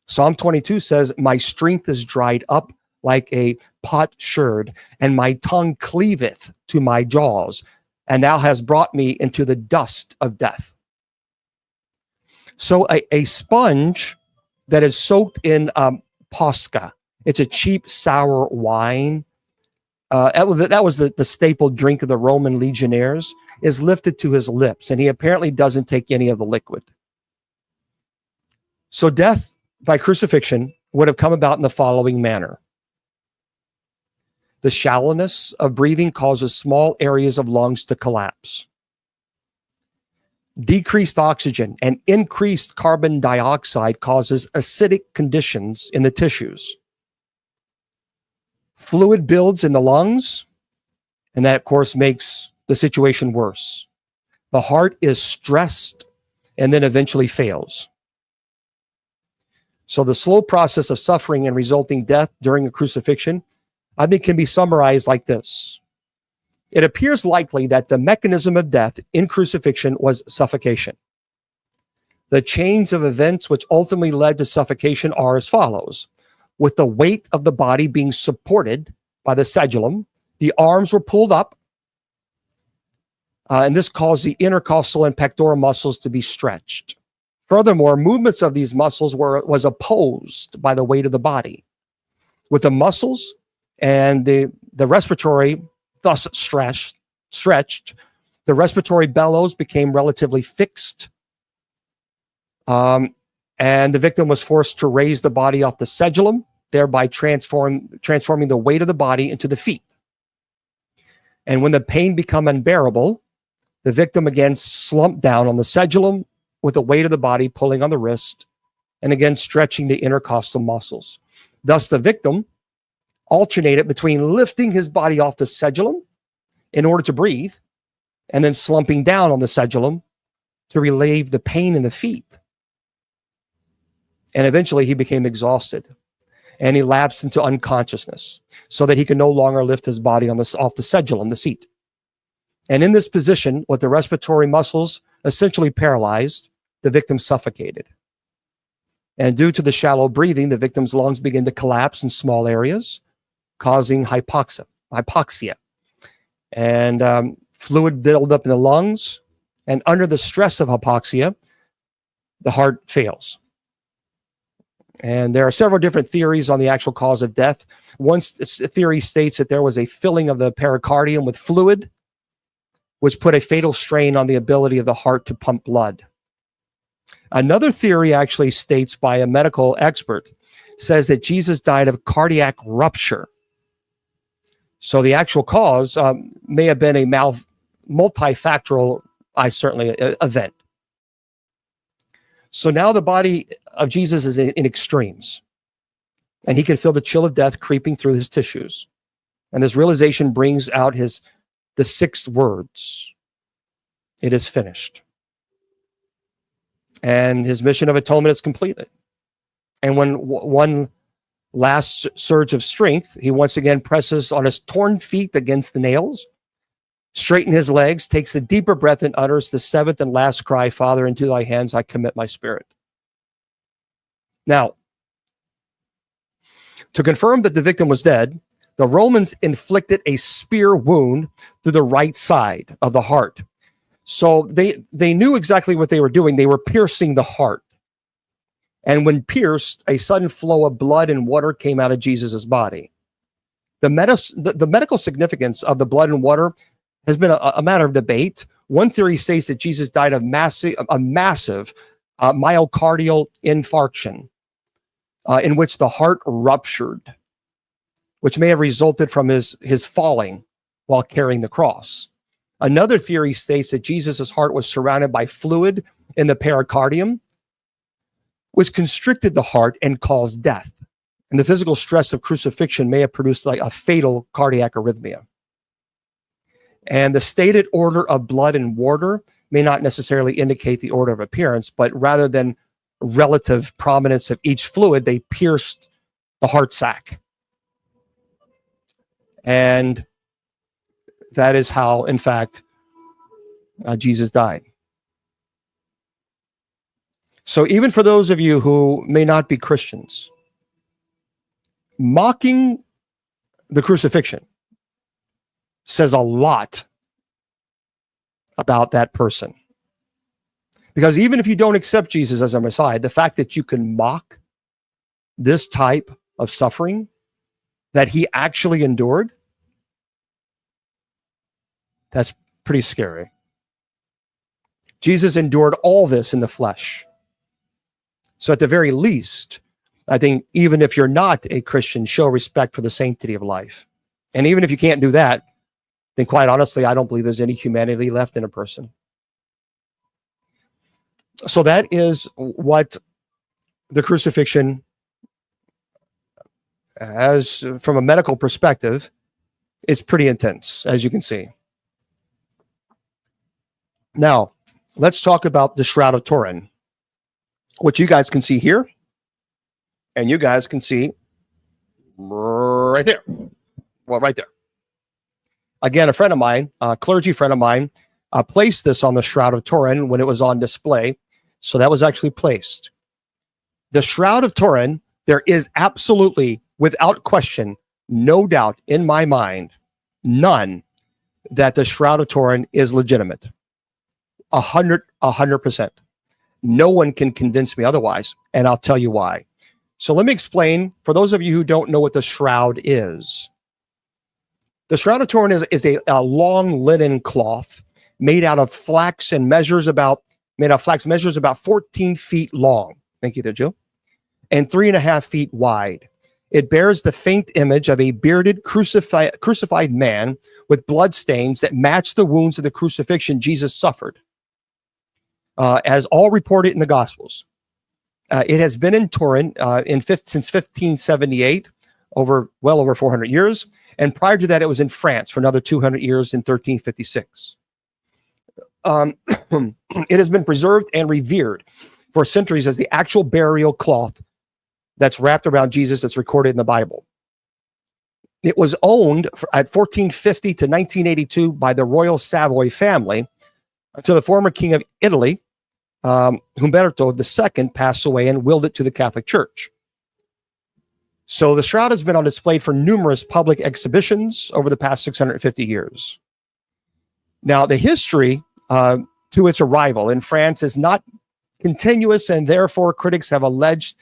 [SPEAKER 1] Psalm 22 says, my strength is dried up like a potsherd, and my tongue cleaveth to my jaws, and thou hast brought me into the dust of death. So a sponge that is soaked in posca, it's a cheap sour wine. That was the staple drink of the Roman legionnaires, is lifted to his lips, and he apparently doesn't take any of the liquid. So death by crucifixion would have come about in the following manner. The shallowness of breathing causes small areas of lungs to collapse. Decreased oxygen and increased carbon dioxide causes acidic conditions in the tissues. Fluid builds in the lungs, and that, of course, makes the situation worse. The heart is stressed and then eventually fails. So the slow process of suffering and resulting death during a crucifixion, I think, can be summarized like this. It appears likely that the mechanism of death in crucifixion was suffocation. The chains of events which ultimately led to suffocation are as follows. With the weight of the body being supported by the sagellum, the arms were pulled up, and this caused the intercostal and pectoral muscles to be stretched. Furthermore, movements of these muscles was opposed by the weight of the body. With the muscles and the respiratory thus stretched, the respiratory bellows became relatively fixed, and the victim was forced to raise the body off the sagellum, thereby transforming the weight of the body into the feet. And when the pain became unbearable, the victim again slumped down on the sagellum with the weight of the body pulling on the wrist and again stretching the intercostal muscles. Thus, the victim alternated between lifting his body off the sagellum in order to breathe and then slumping down on the sagellum to relieve the pain in the feet. And eventually he became exhausted and he lapsed into unconsciousness so that he could no longer lift his body off the sagellum, the seat. And in this position, with the respiratory muscles essentially paralyzed, the victim suffocated. And due to the shallow breathing, the victim's lungs began to collapse in small areas, causing hypoxia. And fluid build up in the lungs. And under the stress of hypoxia, the heart fails. And there are several different theories on the actual cause of death. One theory states that there was a filling of the pericardium with fluid, which put a fatal strain on the ability of the heart to pump blood. Another theory actually states by a medical expert says that Jesus died of cardiac rupture. So the actual cause may have been a multifactorial, event. So now the body of Jesus is in extremes, and he can feel the chill of death creeping through his tissues. And this realization brings out the 6 words: "It is finished." And his mission of atonement is completed. And when one last surge of strength, he once again presses on his torn feet against the nails, straightens his legs, takes a deeper breath, and utters the 7th and last cry, "Father, into thy hands I commit my spirit." Now, to confirm that the victim was dead, the Romans inflicted a spear wound through the right side of the heart. So they knew exactly what they were doing. They were piercing the heart. And when pierced, a sudden flow of blood and water came out of Jesus's body. The medical significance of the blood and water has been a matter of debate. One theory states that Jesus died of a massive myocardial infarction in which the heart ruptured, which may have resulted from his falling while carrying the cross. Another theory states that Jesus' heart was surrounded by fluid in the pericardium, which constricted the heart and caused death. And the physical stress of crucifixion may have produced like a fatal cardiac arrhythmia. And the stated order of blood and water may not necessarily indicate the order of appearance, but rather than relative prominence of each fluid, they pierced the heart sac. And that is how, in fact, Jesus died. So even for those of you who may not be Christians, mocking the crucifixion says a lot about that person. Because even if you don't accept Jesus as a Messiah, the fact that you can mock this type of suffering that he actually endured, that's pretty scary. Jesus endured all this in the flesh. So at the very least, I think even if you're not a Christian, show respect for the sanctity of life And even if you can't do that, then quite honestly, I don't believe there's any humanity left in a person. So that is what the crucifixion, as from a medical perspective, it's pretty intense, as you can see. Now, let's talk about the Shroud of Turin, which you guys can see here, and you guys can see right there. Well, right there. Again, a friend of mine, a clergy friend of mine, placed this on the Shroud of Turin when it was on display. So that was actually placed. The Shroud of Turin, there is absolutely, without question, no doubt in my mind, none, that the Shroud of Turin is legitimate. 100%. No one can convince me otherwise, and I'll tell you why. So let me explain, for those of you who don't know what the shroud is. The Shroud of Turin is a long linen cloth made out of flax and measures about 14 feet long. Thank you, Joe. And 3.5 feet wide. It bears the faint image of a bearded crucified man with blood stains that match the wounds of the crucifixion Jesus suffered, as all reported in the Gospels. It has been in Turin since 1578, well over 400 years. And prior to that, it was in France for another 200 years in 1356. It has been preserved and revered for centuries as the actual burial cloth that's wrapped around Jesus that's recorded in the Bible. It was owned at 1450 to 1982 by the Royal Savoy family until the former king of Italy, Umberto II, passed away and willed it to the Catholic Church. So the shroud has been on display for numerous public exhibitions over the past 650 years. Now, the history to its arrival in France is not continuous, and therefore critics have alleged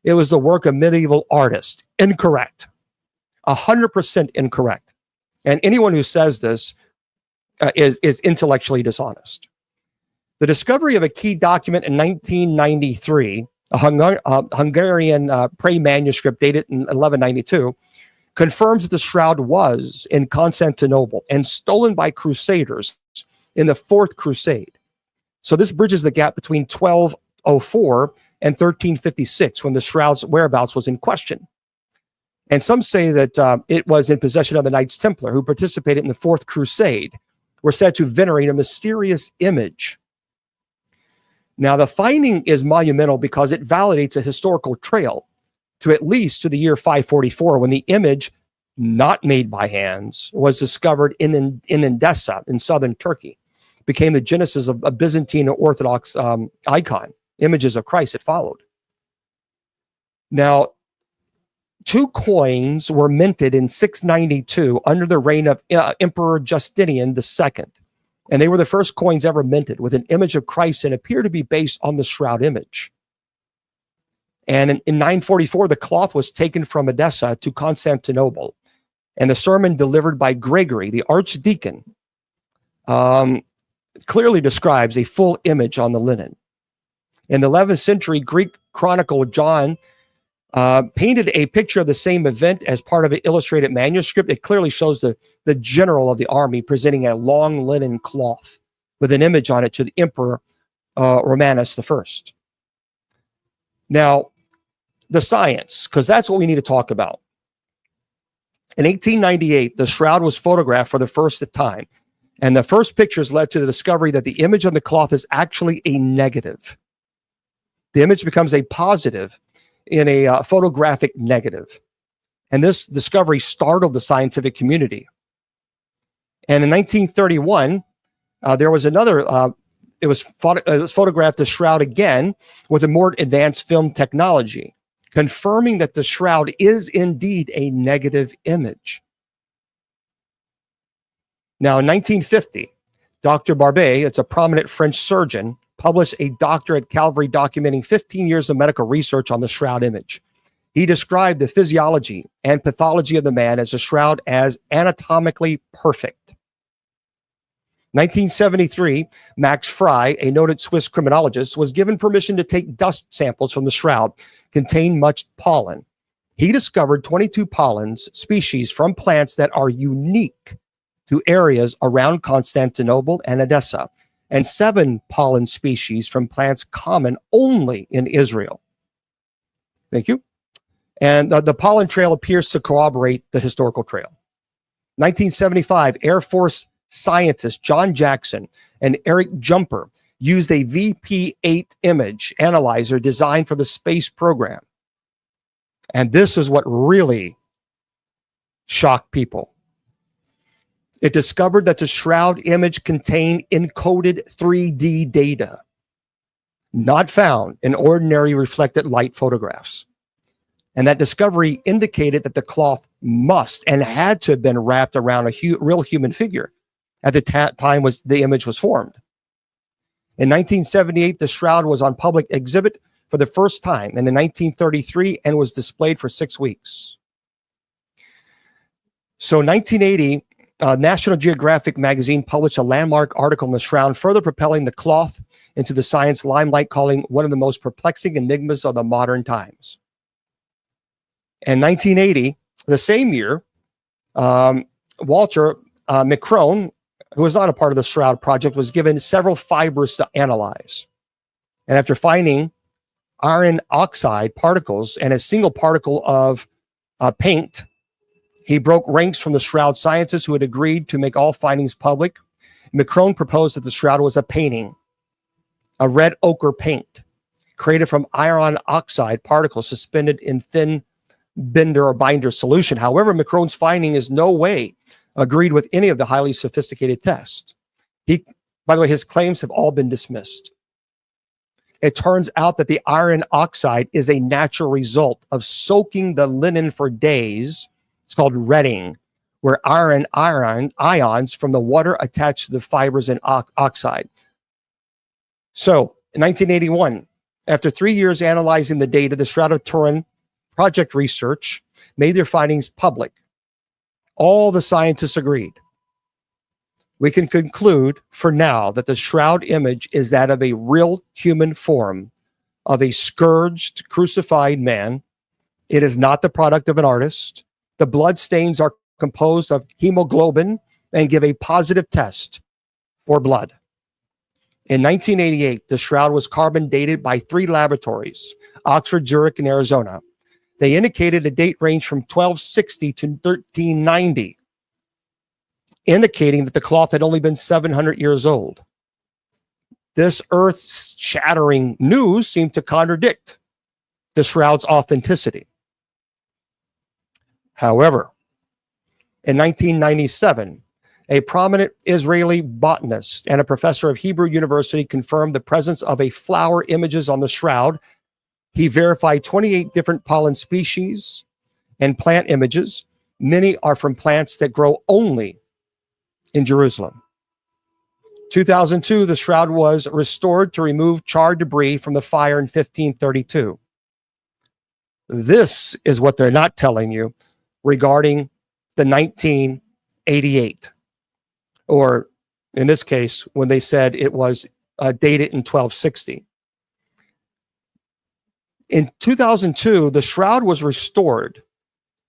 [SPEAKER 1] it was the work of medieval artists. Incorrect. 100% incorrect. And anyone who says this is intellectually dishonest. The discovery of a key document in 1993, a Hungarian Pray manuscript dated in 1192, confirms that the shroud was in Constantinople and stolen by crusaders in the Fourth Crusade. So this bridges the gap between 1204 and 1356, when the shroud's whereabouts was in question. And some say that it was in possession of the Knights Templar who participated in the Fourth Crusade, were said to venerate a mysterious image. Now, the finding is monumental because it validates a historical trail to at least to the year 544, when the image, not made by hands, was discovered in Edessa in southern Turkey. It became the genesis of a Byzantine Orthodox icon, images of Christ that followed. Now, 2 coins were minted in 692 under the reign of Emperor Justinian II. And they were the first coins ever minted with an image of Christ and appear to be based on the shroud image. And in 944, the cloth was taken from Edessa to Constantinople. And the sermon delivered by Gregory, the archdeacon, clearly describes a full image on the linen. In the 11th century, Greek chronicle John painted a picture of the same event as part of an illustrated manuscript. It clearly shows the general of the army presenting a long linen cloth with an image on it to the Emperor Romanus I. Now, the science, because that's what we need to talk about. In 1898, the shroud was photographed for the first time, and the first pictures led to the discovery that the image on the cloth is actually a negative. The image becomes a positive in a photographic negative. And this discovery startled the scientific community. And in 1931, there was another, it was photographed, the shroud again, with a more advanced film technology, confirming that the shroud is indeed a negative image. Now, in 1950, Dr. Barbet, it's a prominent French surgeon, published a doctorate at Calvary documenting 15 years of medical research on the shroud image. He described the physiology and pathology of the man as a shroud as anatomically perfect. 1973, Max Frey, a noted Swiss criminologist, was given permission to take dust samples from the shroud, contained much pollen. He discovered 22 pollen species from plants that are unique to areas around Constantinople and Edessa, and 7 pollen species from plants common only in Israel. Thank you. And the pollen trail appears to corroborate the historical trail. 1975, Air Force scientists John Jackson and Eric Jumper used a VP8 image analyzer designed for the space program. And this is what really shocked people. It discovered that the Shroud image contained encoded 3D data, not found in ordinary reflected light photographs. And that discovery indicated that the cloth must and had to have been wrapped around a real human figure at the time the image was formed. In 1978, the Shroud was on public exhibit for the first time, and in 1933, and was displayed for 6 weeks. So 1980, National Geographic magazine published a landmark article in the Shroud, further propelling the cloth into the science limelight, calling one of the most perplexing enigmas of the modern times. In 1980, the same year, Walter McCrone, who was not a part of the Shroud project, was given several fibers to analyze. And after finding iron oxide particles and a single particle of paint, he broke ranks from the Shroud scientists who had agreed to make all findings public. McCrone proposed that the Shroud was a painting, a red ochre paint, created from iron oxide particles suspended in thin binder solution. However, McCrone's finding is no way agreed with any of the highly sophisticated tests. By the way, his claims have all been dismissed. It turns out that the iron oxide is a natural result of soaking the linen for days. It's called retting, where iron ions from the water attach to the fibers and oxide. So in 1981, after 3 years analyzing the data, the Shroud of Turin project research made their findings public. All the scientists agreed. We can conclude for now that the Shroud image is that of a real human form of a scourged, crucified man. It is not the product of an artist. The blood stains are composed of hemoglobin and give a positive test for blood. In 1988, the Shroud was carbon dated by 3 laboratories, Oxford, Zurich, and Arizona. They indicated a date range from 1260 to 1390, indicating that the cloth had only been 700 years old. This earth-shattering news seemed to contradict the Shroud's authenticity. However, in 1997, a prominent Israeli botanist and a professor of Hebrew University confirmed the presence of a flower images on the Shroud. He verified 28 different pollen species and plant images. Many are from plants that grow only in Jerusalem. 2002, the Shroud was restored to remove charred debris from the fire in 1532. This is what they're not telling you regarding the 1988, or in this case, when they said it was dated in 1260. In 2002, the Shroud was restored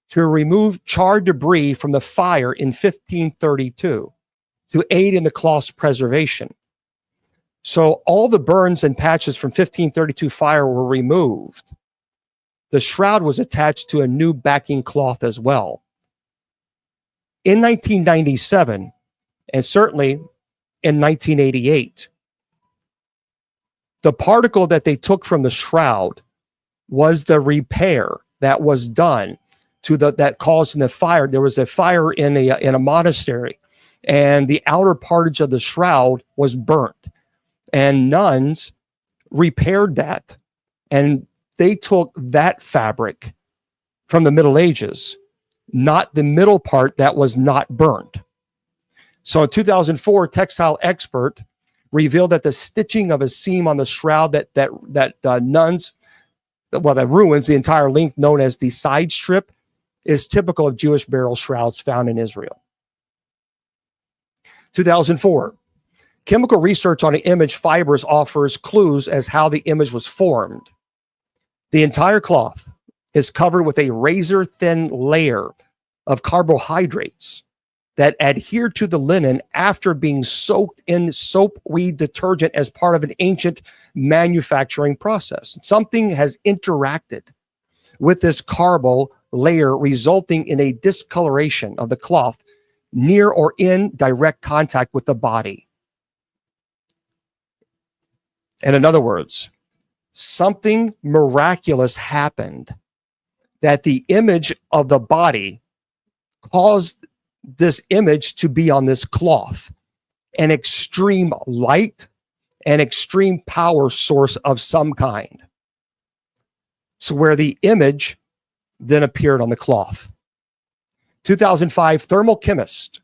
[SPEAKER 1] to remove charred debris from the fire in 1532 to aid in the cloth's preservation. So all the burns and patches from 1532 fire were removed. The Shroud was attached to a new backing cloth as well. In 1997, and certainly in 1988, the particle that they took from the Shroud was the repair that was done to that caused the fire. There was a fire in a monastery, and the outer parts of the Shroud was burnt, and nuns repaired that, and they took that fabric from the Middle Ages, not the middle part that was not burnt. So in 2004, a textile expert revealed that the stitching of a seam on the Shroud that nuns, that ruins the entire length, known as the side strip, is typical of Jewish burial shrouds found in Israel. 2004, chemical research on the image fibers offers clues as how the image was formed. The entire cloth, is covered with a razor-thin layer of carbohydrates that adhere to the linen after being soaked in soapweed detergent as part of an ancient manufacturing process. Something has interacted with this carbo layer, resulting in a discoloration of the cloth near or in direct contact with the body. And in other words, something miraculous happened that the image of the body caused this image to be on this cloth, an extreme light and extreme power source of some kind. So where the image then appeared on the cloth. 2005, thermal chemist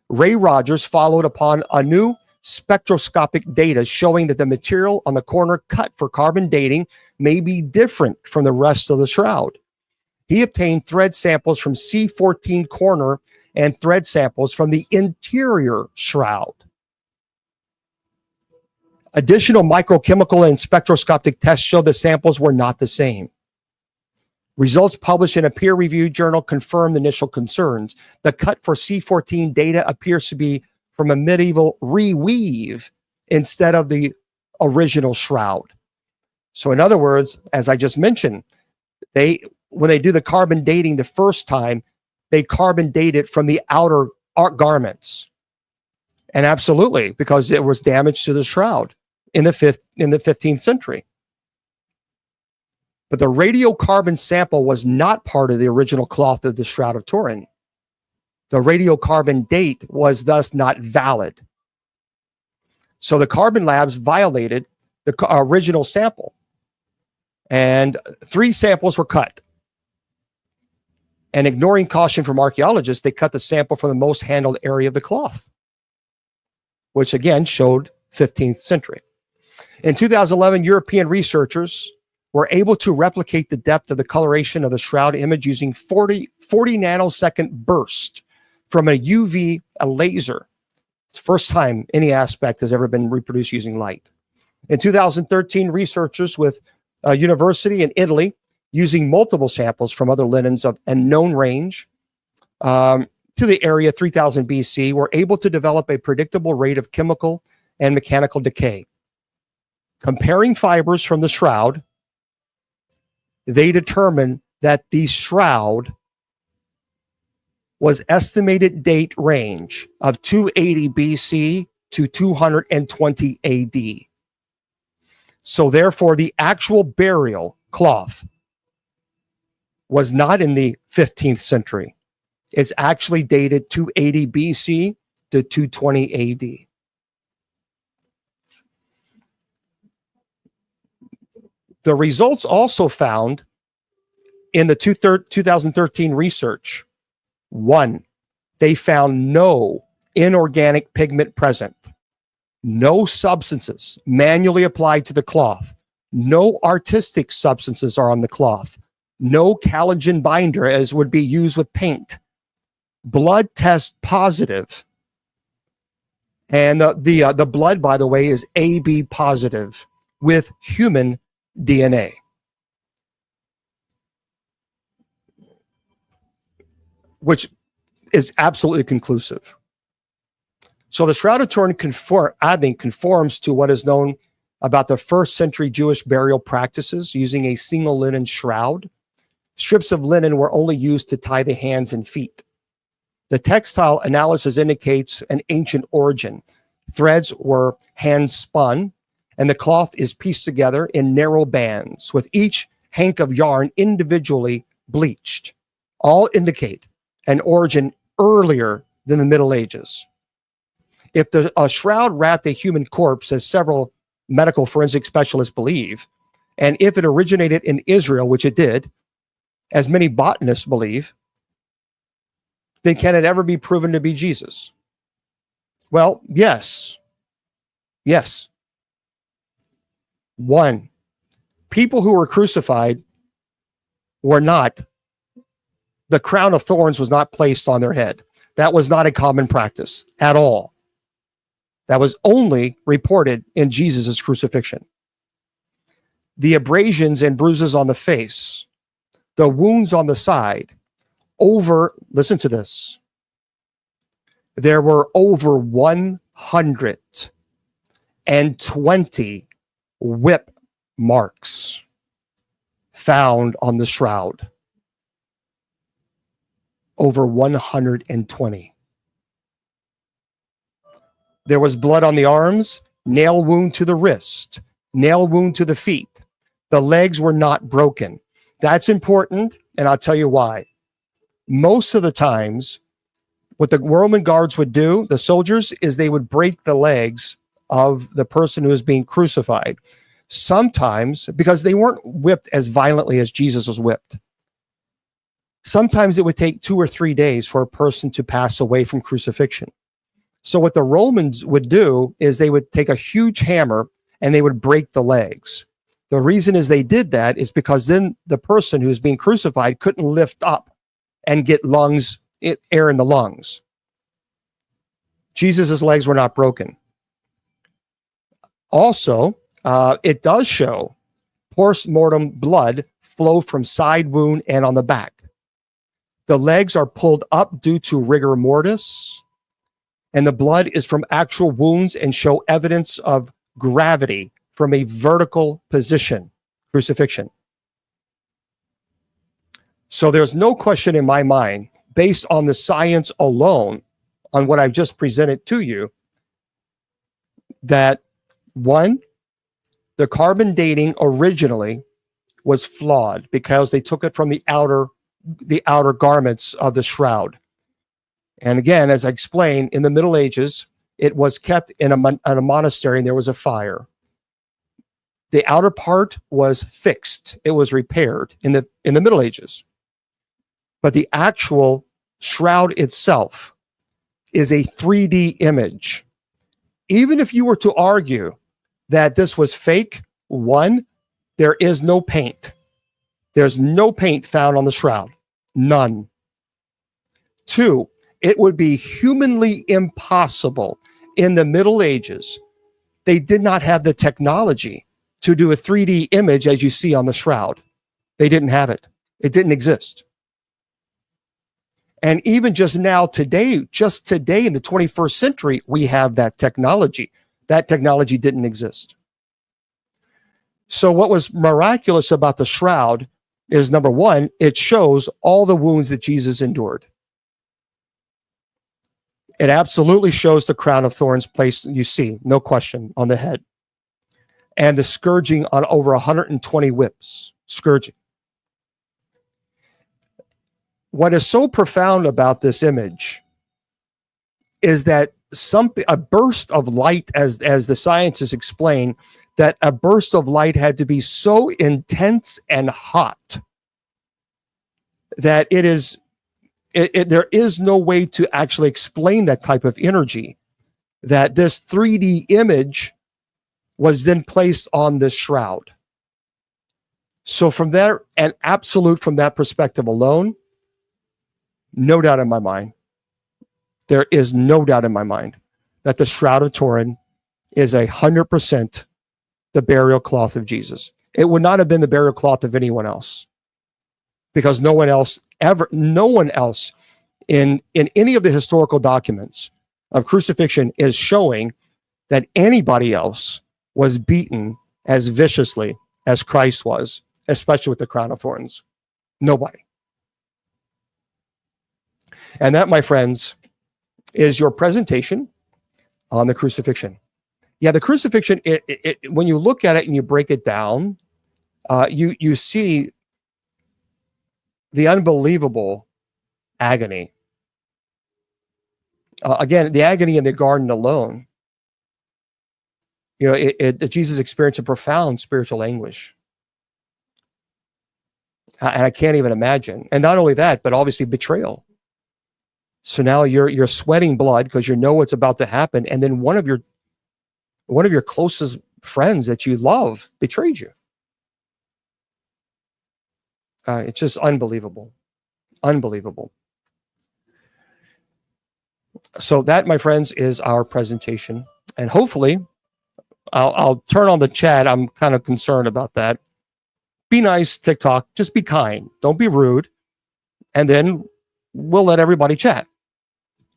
[SPEAKER 1] Ray Rogers followed upon a new spectroscopic data showing that the material on the corner cut for carbon dating may be different from the rest of the shroud. He obtained thread samples from C14 corner and thread samples from the interior shroud. Additional microchemical and spectroscopic tests showed the samples were not the same. Results published in a peer-reviewed journal confirmed the initial concerns. The cut for C14 data appears to be from a medieval reweave instead of the original shroud. So in other words, as I just mentioned, when they do the carbon dating the first time, they carbon date it from the outer garments. And absolutely, because it was damage to the shroud in the 15th century. But the radiocarbon sample was not part of the original cloth of the Shroud of Turin. The radiocarbon date was thus not valid. So the carbon labs violated the original sample. And 3 samples were cut. And ignoring caution from archaeologists, they cut the sample from the most handled area of the cloth, which again showed 15th century. In 2011, European researchers were able to replicate the depth of the coloration of the shroud image using 40 nanosecond burst from a UV laser. It's the first time any aspect has ever been reproduced using light. In 2013, researchers with a university in Italy, using multiple samples from other linens of a known range to the area 3000 BC, were able to develop a predictable rate of chemical and mechanical decay. Comparing fibers from the shroud, they determined that the shroud was estimated date range of 280 BC to 220 AD. So therefore, the actual burial cloth was not in the 15th century. It's actually dated 280 BC to 220 AD. The results also found in the 2013 research, 1, they found no inorganic pigment present, no substances manually applied to the cloth, no artistic substances are on the cloth, no collagen binder as would be used with paint, blood test positive, and the blood, by the way, is AB positive with human DNA. Which is absolutely conclusive. So the Shroud of Turin conforms to what is known about the first century Jewish burial practices using a single linen shroud. Strips of linen were only used to tie the hands and feet. The textile analysis indicates an ancient origin. Threads were hand spun, and the cloth is pieced together in narrow bands, with each hank of yarn individually bleached. All indicate an origin earlier than the Middle Ages. If a shroud wrapped a human corpse, as several medical forensic specialists believe, and if it originated in Israel, which it did, as many botanists believe, then can it ever be proven to be Jesus? Well, yes. Yes. 1, people who were crucified were not, the crown of thorns was not placed on their head. That was not a common practice at all. That was only reported in Jesus' crucifixion. The abrasions and bruises on the face, the wounds on the side, listen to this, there were over 120 whip marks found on the shroud. Over 120. There was blood on the arms, nail wound to the wrist, nail wound to the feet. The legs were not broken. That's important, and I'll tell you why. Most of the times, what the Roman guards would do, the soldiers, is they would break the legs of the person who was being crucified. Sometimes, because they weren't whipped as violently as Jesus was whipped, sometimes it would take 2 or 3 days for a person to pass away from crucifixion. So what the Romans would do is they would take a huge hammer and they would break the legs. The reason is they did that is because then the person who's being crucified couldn't lift up and get air in the lungs. Jesus' legs were not broken. Also, it does show post-mortem blood flow from side wound and on the back. The legs are pulled up due to rigor mortis, and the blood is from actual wounds and show evidence of gravity from a vertical position, crucifixion. So there's no question in my mind, based on the science alone, on what I've just presented to you, that one, the carbon dating originally was flawed because they took it from the outer garments of the shroud. And again, as I explained, in the Middle Ages, it was kept in a monastery and there was a fire. The outer part was fixed. It was repaired in the Middle Ages. But the actual shroud itself is a 3D image. Even if you were to argue that this was fake, one, there is no paint. There's no paint found on the shroud. None. Two, it would be humanly impossible in the Middle Ages. They did not have the technology to do a 3D image as you see on the shroud. They didn't have it. It didn't exist. And even just now, today in the 21st century, we have that technology. That technology didn't exist. So what was miraculous about the shroud is, number one, it shows all the wounds that Jesus endured. It absolutely shows the crown of thorns placed, you see, no question, on the head. And the scourging on over 120 whips, scourging. What is so profound about this image is that a burst of light, as the scientists explain, that a burst of light had to be so intense and hot that there is no way to actually explain that type of energy, that this 3D image was then placed on this shroud. So from there, and absolute from that perspective alone, no doubt in my mind, there is no doubt in my mind that the Shroud of Turin is 100% the burial cloth of Jesus. It would not have been the burial cloth of anyone else, because no one else in any of the historical documents of crucifixion is showing that anybody else was beaten as viciously as Christ was, especially with the crown of thorns. Nobody. And that, my friends, is your presentation on the crucifixion. Yeah, the crucifixion, when you look at it and you break it down, you see the unbelievable agony. Again, the agony in the garden alone. You know, Jesus experienced a profound spiritual anguish. And I can't even imagine. And not only that, but obviously betrayal. So now you're sweating blood because you know what's about to happen, and then one of your closest friends that you love betrayed you. It's just unbelievable, unbelievable. So that, my friends, is our presentation, and hopefully, I'll turn on the chat. I'm kind of concerned about that. be nice, TikTok. Just be kind. Don't be rude. And then we'll let everybody chat.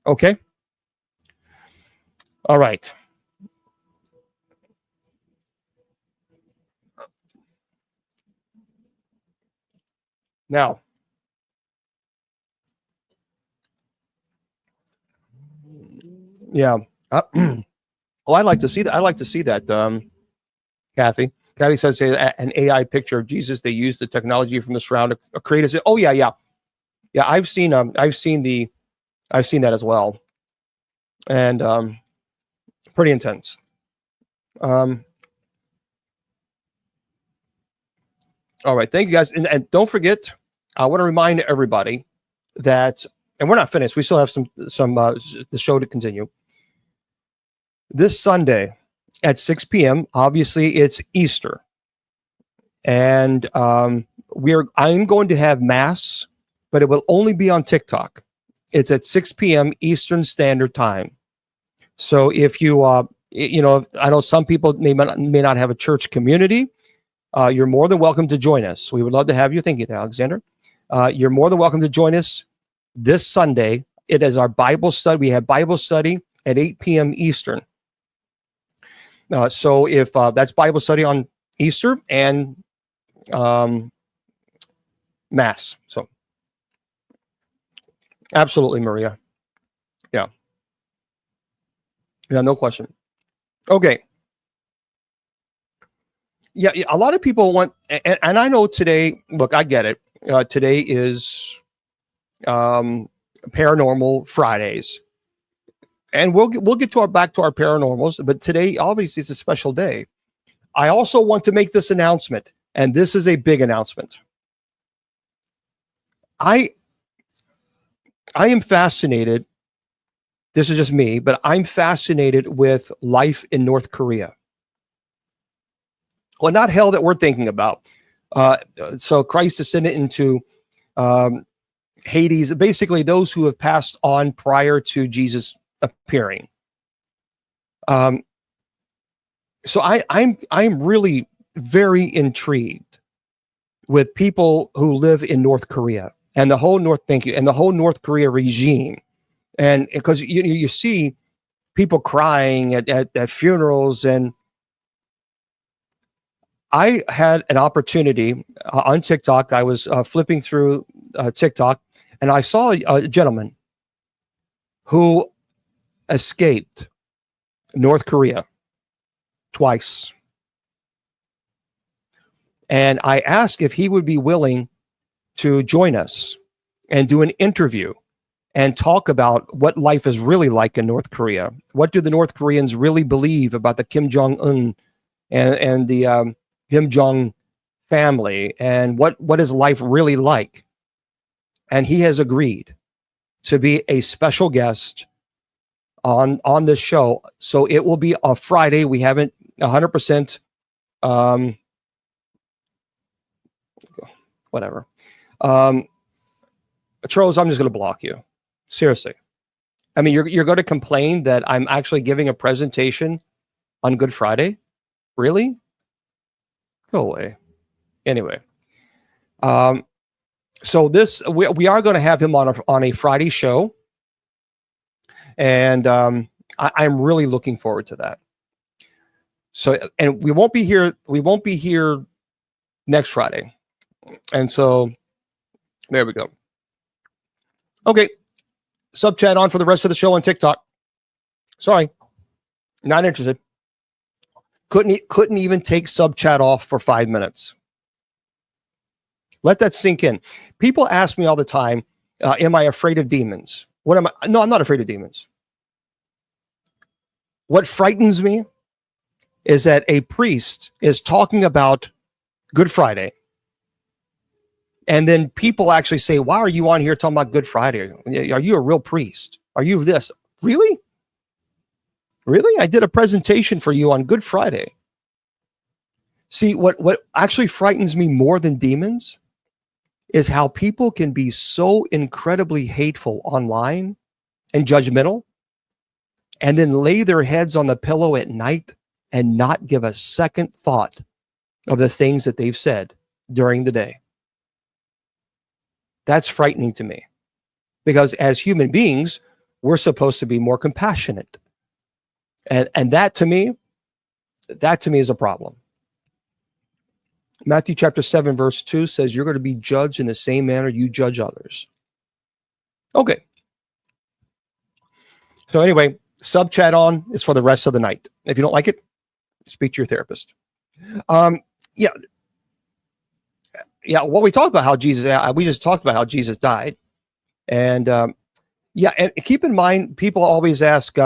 [SPEAKER 1] Okay? All right. Now, yeah. Oh, I'd like to see that. I'd like to see that, Kathy. Kathy says an AI picture of Jesus. They use the technology from the Shroud to create. Oh yeah, yeah, yeah. I've seen that as well, and pretty intense. All right, thank you guys, and don't forget. I want to remind everybody that, and we're not finished. We still have some the show to continue. This Sunday at 6 p.m. Obviously, it's Easter, and I'm going to have mass, but it will only be on TikTok. It's at 6 p.m. Eastern Standard Time. So if you I know some people may not have a church community, you're more than welcome to join us. We would love to have you. Thank you, Alexander. You're more than welcome to join us this Sunday. It is our Bible study. We have Bible study at 8 p.m. Eastern. So if that's Bible study on Easter and Mass. So absolutely, Maria. Yeah. Yeah, no question. Okay. Yeah, a lot of people want, and I know today, look, I get it. Today is Paranormal Fridays. And we'll get back to our paranormals, but today obviously is a special day. I also want to make this announcement, and this is a big announcement. I am fascinated. This is just me, but I'm fascinated with life in North Korea. Well, not hell that we're thinking about. So Christ descended into Hades, basically those who have passed on prior to Jesus appearing. So I'm really very intrigued with people who live in North Korea and the whole North Korea regime, and because you see people crying at funerals, and I had an opportunity on TikTok. I was flipping through TikTok, and I saw a gentleman who escaped North Korea twice. And I asked if he would be willing to join us and do an interview and talk about what life is really like in North Korea. What do the North Koreans really believe about the Kim Jong-un and the Kim Jong family, and what is life really like? And he has agreed to be a special guest on this show. So it will be a Friday. We haven't 100% whatever. Charles, I'm just going to block you. Seriously. I mean, you're going to complain that I'm actually giving a presentation on Good Friday? Really? Go away. Anyway. So we are going to have him on a Friday show. And I'm really looking forward to that. So, and we won't be here next Friday. And so there we go. Okay. Sub chat on for the rest of the show on TikTok. Sorry. Not interested. Couldn't even take sub chat off for 5 minutes. Let that sink in. People ask me all the time, am I afraid of demons? What am I? No, I'm not afraid of demons. What frightens me is that a priest is talking about Good Friday, and then people actually say, why are you on here talking about Good Friday? Are you a real priest? Are you this? Really? Really? I did a presentation for you on Good Friday. See, what actually frightens me more than demons is how people can be so incredibly hateful online and judgmental, and then lay their heads on the pillow at night and not give a second thought of the things that they've said, during the day. That's frightening to me, because as human beings, we're supposed to be more compassionate. And that to me is a problem. Matthew chapter 7, verse 2 says, you're going to be judged in the same manner you judge others. Okay. So anyway, sub chat on is for the rest of the night. If you don't like it, speak to your therapist. Yeah. Well, we talked about how we just talked about how Jesus died. And and keep in mind, people always ask,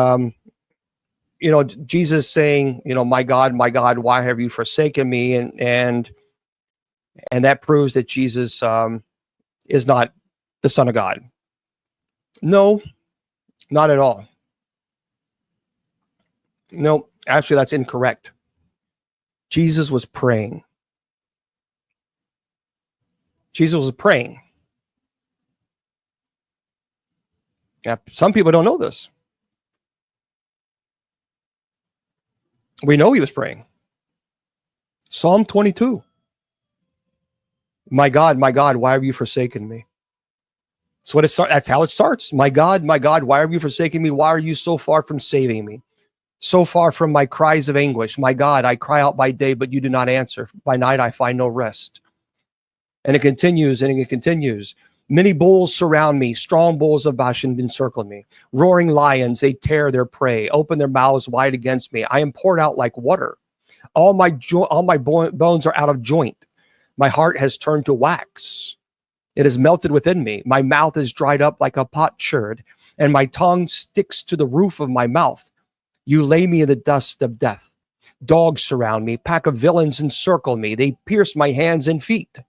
[SPEAKER 1] Jesus saying, my God, why have you forsaken me? And that proves that Jesus is not the Son of God. No, not at all. No, actually, that's incorrect. Jesus was praying. Jesus was praying. Yeah, some people don't know this. We know he was praying. Psalm 22. My God, why have you forsaken me? That's how it starts. My God, why have you forsaken me? Why are you so far from saving me? So far from my cries of anguish. My God, I cry out by day, but you do not answer. By night, I find no rest. And it continues, and it continues. Many bulls surround me. Strong bulls of Bashan encircle me. Roaring lions, they tear their prey, open their mouths wide against me. I am poured out like water. All my bones are out of joint. My heart has turned to wax. It is melted within me. My mouth is dried up like a potsherd, and my tongue sticks to the roof of my mouth. You lay me in the dust of death. Dogs surround me. Pack of villains encircle me. They pierce my hands and feet.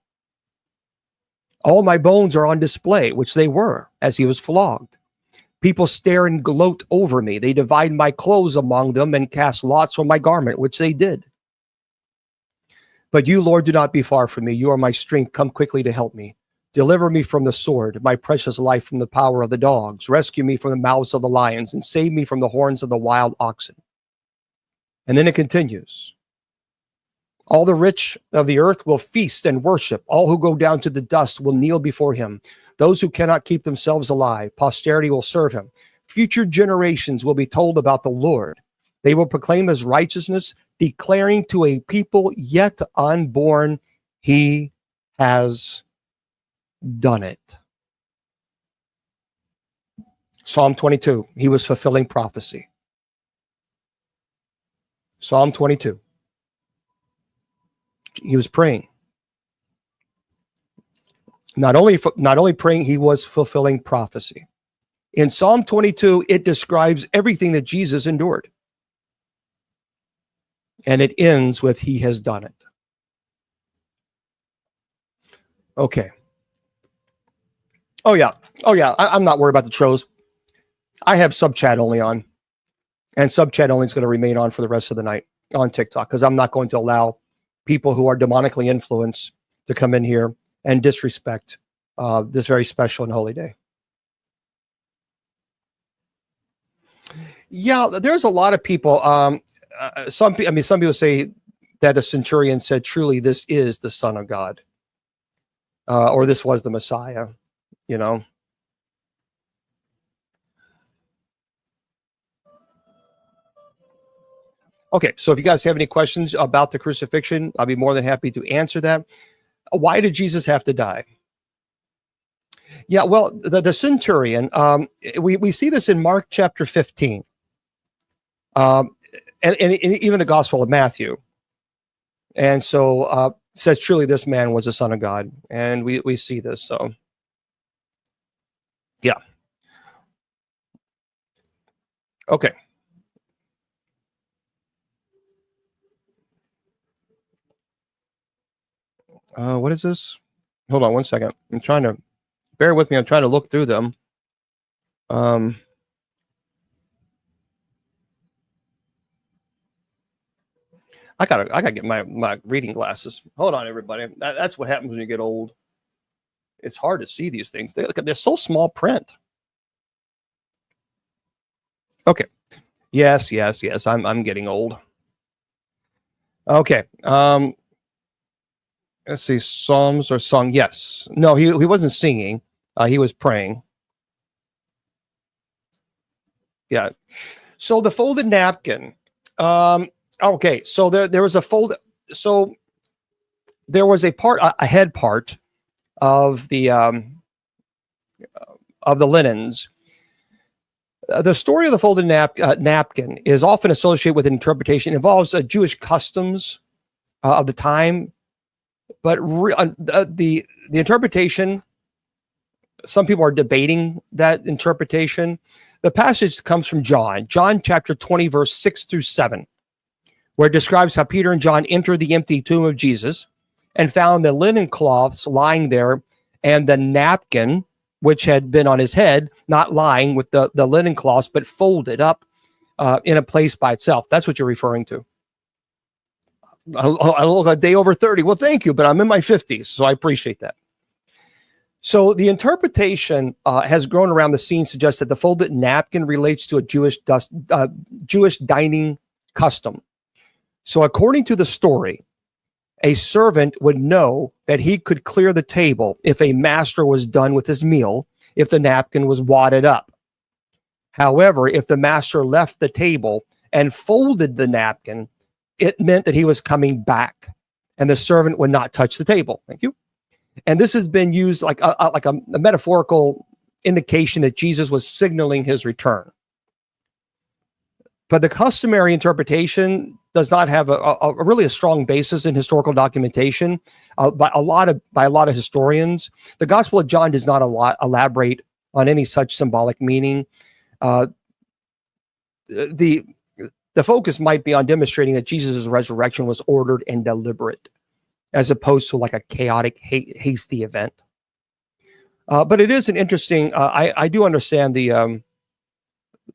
[SPEAKER 1] All my bones are on display, which they were, as he was flogged. People stare and gloat over me. They divide my clothes among them and cast lots for my garment, which they did. But you, Lord, do not be far from me. You are my strength. Come quickly to help me. Deliver me from the sword, my precious life from the power of the dogs. Rescue me from the mouths of the lions and save me from the horns of the wild oxen. And then it continues. All the rich of the earth will feast and worship. All who go down to the dust will kneel before him. Those who cannot keep themselves alive, posterity will serve him. Future generations will be told about the Lord. They will proclaim his righteousness, declaring to a people yet unborn, he has done it. Psalm 22, he was fulfilling prophecy. Psalm 22. He was praying. Not only praying, he was fulfilling prophecy. In Psalm 22, it describes everything that Jesus endured. And it ends with, he has done it. Okay. Oh, yeah. I'm not worried about the trolls. I have sub chat only on. And sub chat only is going to remain on for the rest of the night on TikTok, because I'm not going to allow people who are demonically influenced to come in here and disrespect this very special and holy day. Yeah, there's a lot of people. Some people say that the centurion said, truly, this is the Son of God. Or this was the Messiah, Okay, so if you guys have any questions about the crucifixion, I'll be more than happy to answer that. Why did Jesus have to die? Yeah, well, the centurion, we see this in Mark chapter 15, and even the Gospel of Matthew. And so says, truly, this man was the Son of God. And we see this, so yeah. Okay. What is this? Hold on one second. Bear with me. I'm trying to look through them. I gotta get my reading glasses. Hold on, everybody. That's what happens when you get old. It's hard to see these things. They're so small print. Okay. Yes. I'm getting old. Okay. let's see, Psalms or song. Yes. No, he wasn't singing. He was praying. Yeah. So the folded napkin. Okay. So there was a fold. So there was a part, a head part of the linens. The story of the folded napkin is often associated with an interpretation. It involves Jewish customs of the time, but the interpretation, some people are debating that interpretation. The passage comes from John chapter 20, verse 6 through 7, where it describes how Peter and John entered the empty tomb of Jesus and found the linen cloths lying there and the napkin, which had been on his head, not lying with the linen cloths, but folded up in a place by itself. That's what you're referring to. I look a day over 30. Well, thank you, but I'm in my 50s, so I appreciate that. So the interpretation has grown around the scene, suggests that the folded napkin relates to a Jewish dining custom. So according to the story, a servant would know that he could clear the table if a master was done with his meal, if the napkin was wadded up. However, if the master left the table and folded the napkin, it meant that he was coming back and the servant would not touch the table. Thank you. And this has been used like a metaphorical indication that Jesus was signaling his return. But the customary interpretation does not have a really strong basis in historical documentation by a lot of historians. The Gospel of John does not elaborate on any such symbolic meaning. The focus might be on demonstrating that Jesus' resurrection was ordered and deliberate, as opposed to like a chaotic, hasty event. But it is an interesting. I do understand the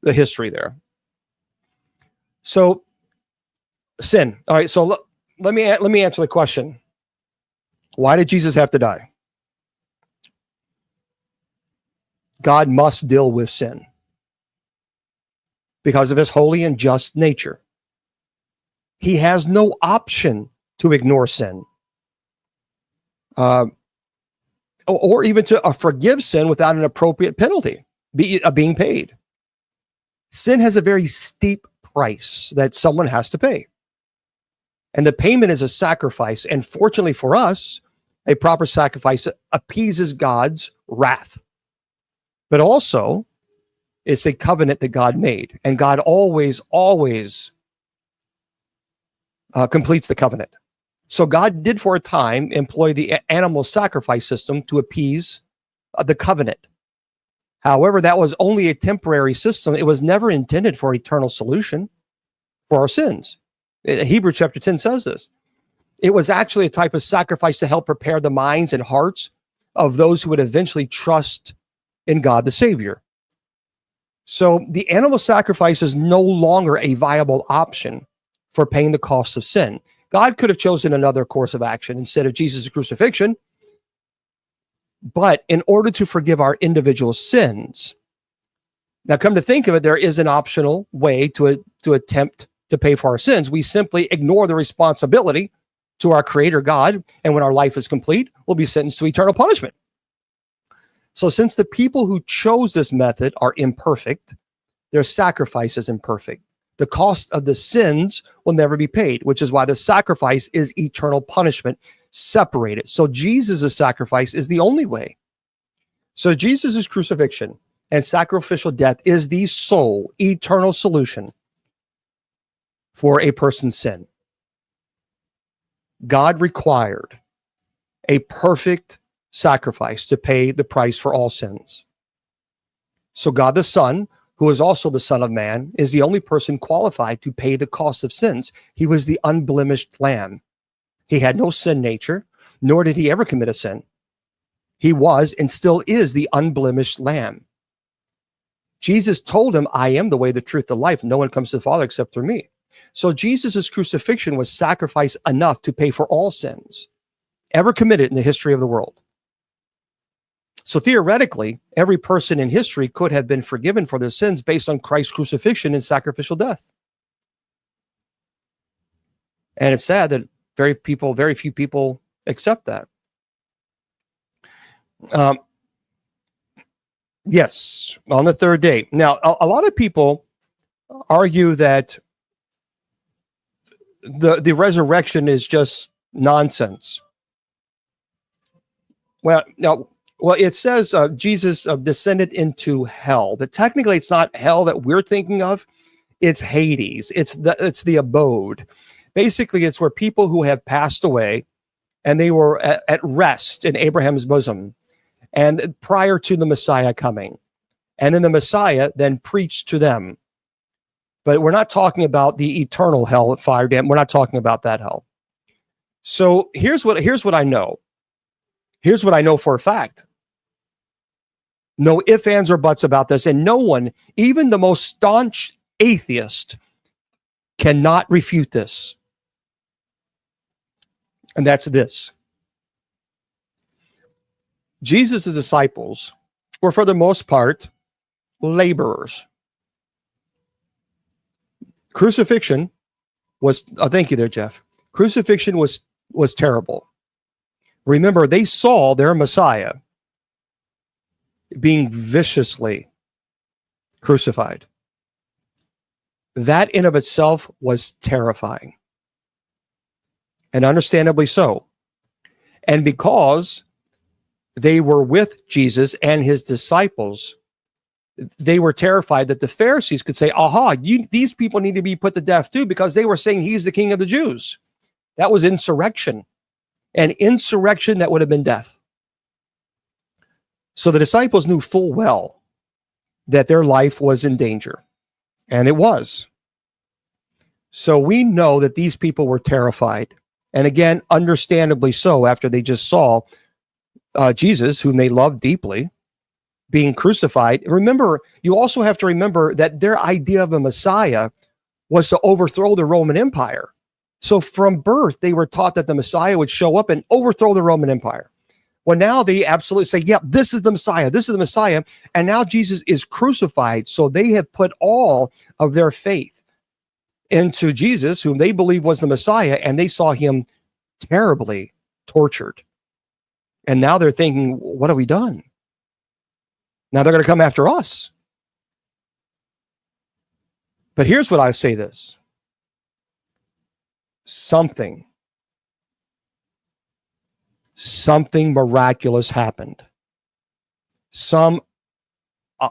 [SPEAKER 1] history there. So sin. All right. So let me answer the question. Why did Jesus have to die? God must deal with sin because of his holy and just nature. He has no option to ignore sin, or even to forgive sin without an appropriate penalty being paid. Sin has a very steep price that someone has to pay. And the payment is a sacrifice. And fortunately for us, a proper sacrifice appeases God's wrath. But also, it's a covenant that God made. And God always completes the covenant. So God did for a time employ the animal sacrifice system to appease the covenant. However, that was only a temporary system. It was never intended for eternal solution for our sins. Hebrews chapter 10 says this. It was actually a type of sacrifice to help prepare the minds and hearts of those who would eventually trust in God the Savior. So the animal sacrifice is no longer a viable option for paying the cost of sin. God could have chosen another course of action instead of Jesus' crucifixion. But in order to forgive our individual sins, now come to think of it, there is an optional way to attempt to pay for our sins. We simply ignore the responsibility to our Creator God, and when our life is complete, we'll be sentenced to eternal punishment. So since the people who chose this method are imperfect, their sacrifice is imperfect. The cost of the sins will never be paid, which is why the sacrifice is eternal punishment, separated. So Jesus' sacrifice is the only way. So Jesus' crucifixion and sacrificial death is the sole eternal solution for a person's sin. God required a perfect sacrifice to pay the price for all sins. So God the Son, who is also the Son of Man, is the only person qualified to pay the cost of sins. He was the unblemished Lamb. He had no sin nature, nor did he ever commit a sin. He was and still is the unblemished Lamb. Jesus told him, I am the way, the truth, the life. No one comes to the Father except through me. So Jesus' crucifixion was sacrifice enough to pay for all sins ever committed in the history of the world. So theoretically, every person in history could have been forgiven for their sins based on Christ's crucifixion and sacrificial death. And it's sad that very few people accept that. Yes, on the third day. Now, a lot of people argue that the resurrection is just nonsense. Well, no. Well, it says Jesus descended into hell, but technically it's not hell that we're thinking of. It's Hades. It's the abode. Basically, it's where people who have passed away and they were at rest in Abraham's bosom, and prior to the Messiah coming, and then the Messiah then preached to them. But we're not talking about the eternal hell at fire dam. We're not talking about that hell. So here's what I know. Here's what I know for a fact. No ifs, ands, or buts about this. And no one, even the most staunch atheist, cannot refute this. And that's this. Jesus' disciples were, for the most part, laborers. Crucifixion was, thank you there, Jeff. Crucifixion was terrible. Remember, they saw their Messiah being viciously crucified. That in of itself was terrifying. And understandably so. And because they were with Jesus and his disciples, they were terrified that the Pharisees could say, aha, these people need to be put to death too, because they were saying he's the king of the Jews. That was insurrection. And insurrection, that would have been death. So the disciples knew full well that their life was in danger. And it was. So we know that these people were terrified. And again, understandably so, after they just saw Jesus, whom they loved deeply, being crucified. Remember, you also have to remember that their idea of a Messiah was to overthrow the Roman Empire. So from birth, they were taught that the Messiah would show up and overthrow the Roman Empire. Well, now they absolutely say, yep, this is the Messiah. This is the Messiah. And now Jesus is crucified. So they have put all of their faith into Jesus, whom they believe was the Messiah, and they saw him terribly tortured. And now they're thinking, what have we done? Now they're going to come after us. But here's what I say this. Something miraculous happened. Some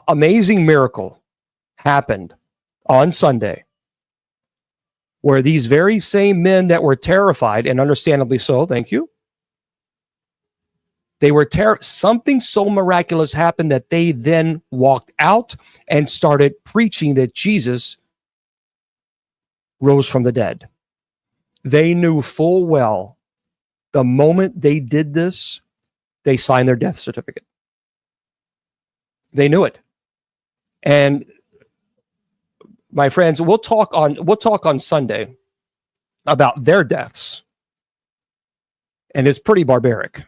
[SPEAKER 1] amazing miracle happened on Sunday, where these very same men that were terrified, and understandably so, thank you, they were something so miraculous happened that they then walked out and started preaching that Jesus rose from the dead. They knew full well the moment they did this, they signed their death certificate. They knew it. And my friends, we'll talk on Sunday about their deaths. And it's pretty barbaric.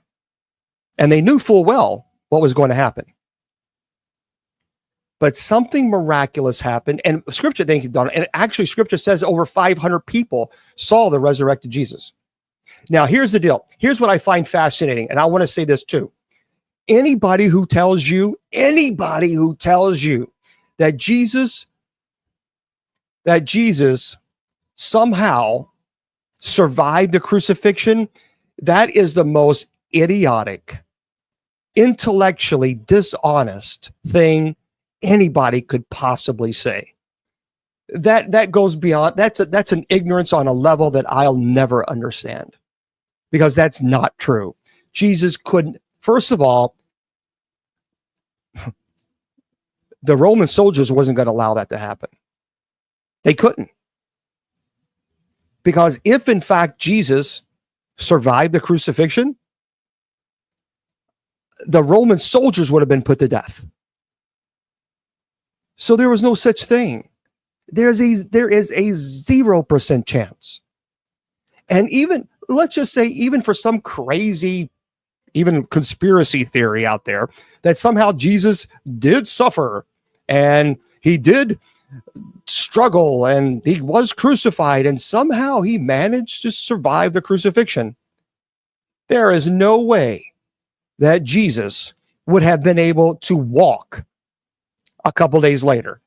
[SPEAKER 1] And they knew full well what was going to happen. But something miraculous happened. And Scripture, thank you, Donna. And actually, Scripture says over 500 people saw the resurrected Jesus. Now, here's the deal. Here's what I find fascinating. And I want to say this too. Anybody who tells you that Jesus somehow survived the crucifixion, that is the most idiotic, intellectually dishonest thing anybody could possibly say. That goes beyond, that's an ignorance on a level that I'll never understand, because that's not true. Jesus couldn't, first of all, the Roman soldiers wasn't going to allow that to happen. They couldn't. Because if in fact Jesus survived the crucifixion, the Roman soldiers would have been put to death. So there was no such thing. There is a 0% chance. And even, let's just say, even for some crazy, even conspiracy theory out there, that somehow Jesus did suffer and he did struggle and he was crucified and somehow he managed to survive the crucifixion. There is no way that Jesus would have been able to walk a couple days later.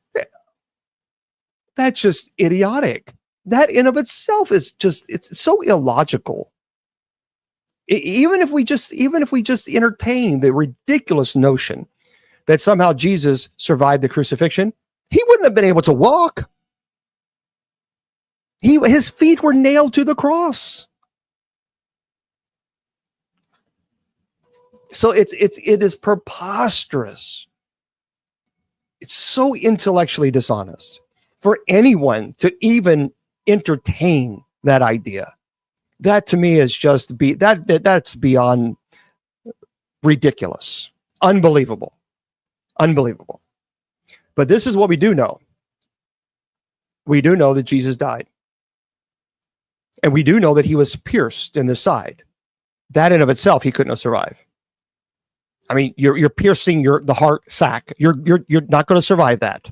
[SPEAKER 1] That's just idiotic. That in of itself is just, it's so illogical. Even if we just entertain the ridiculous notion that somehow Jesus survived the crucifixion, he wouldn't have been able to walk. His feet were nailed to the cross. So it is preposterous. It's so intellectually dishonest for anyone to even entertain that idea. That to me is just that's beyond ridiculous, unbelievable. But this is what we do know. We do know that Jesus died. And we do know that he was pierced in the side. That in of itself, he couldn't have survived. I mean, you're piercing the heart sac. You're not going to survive that.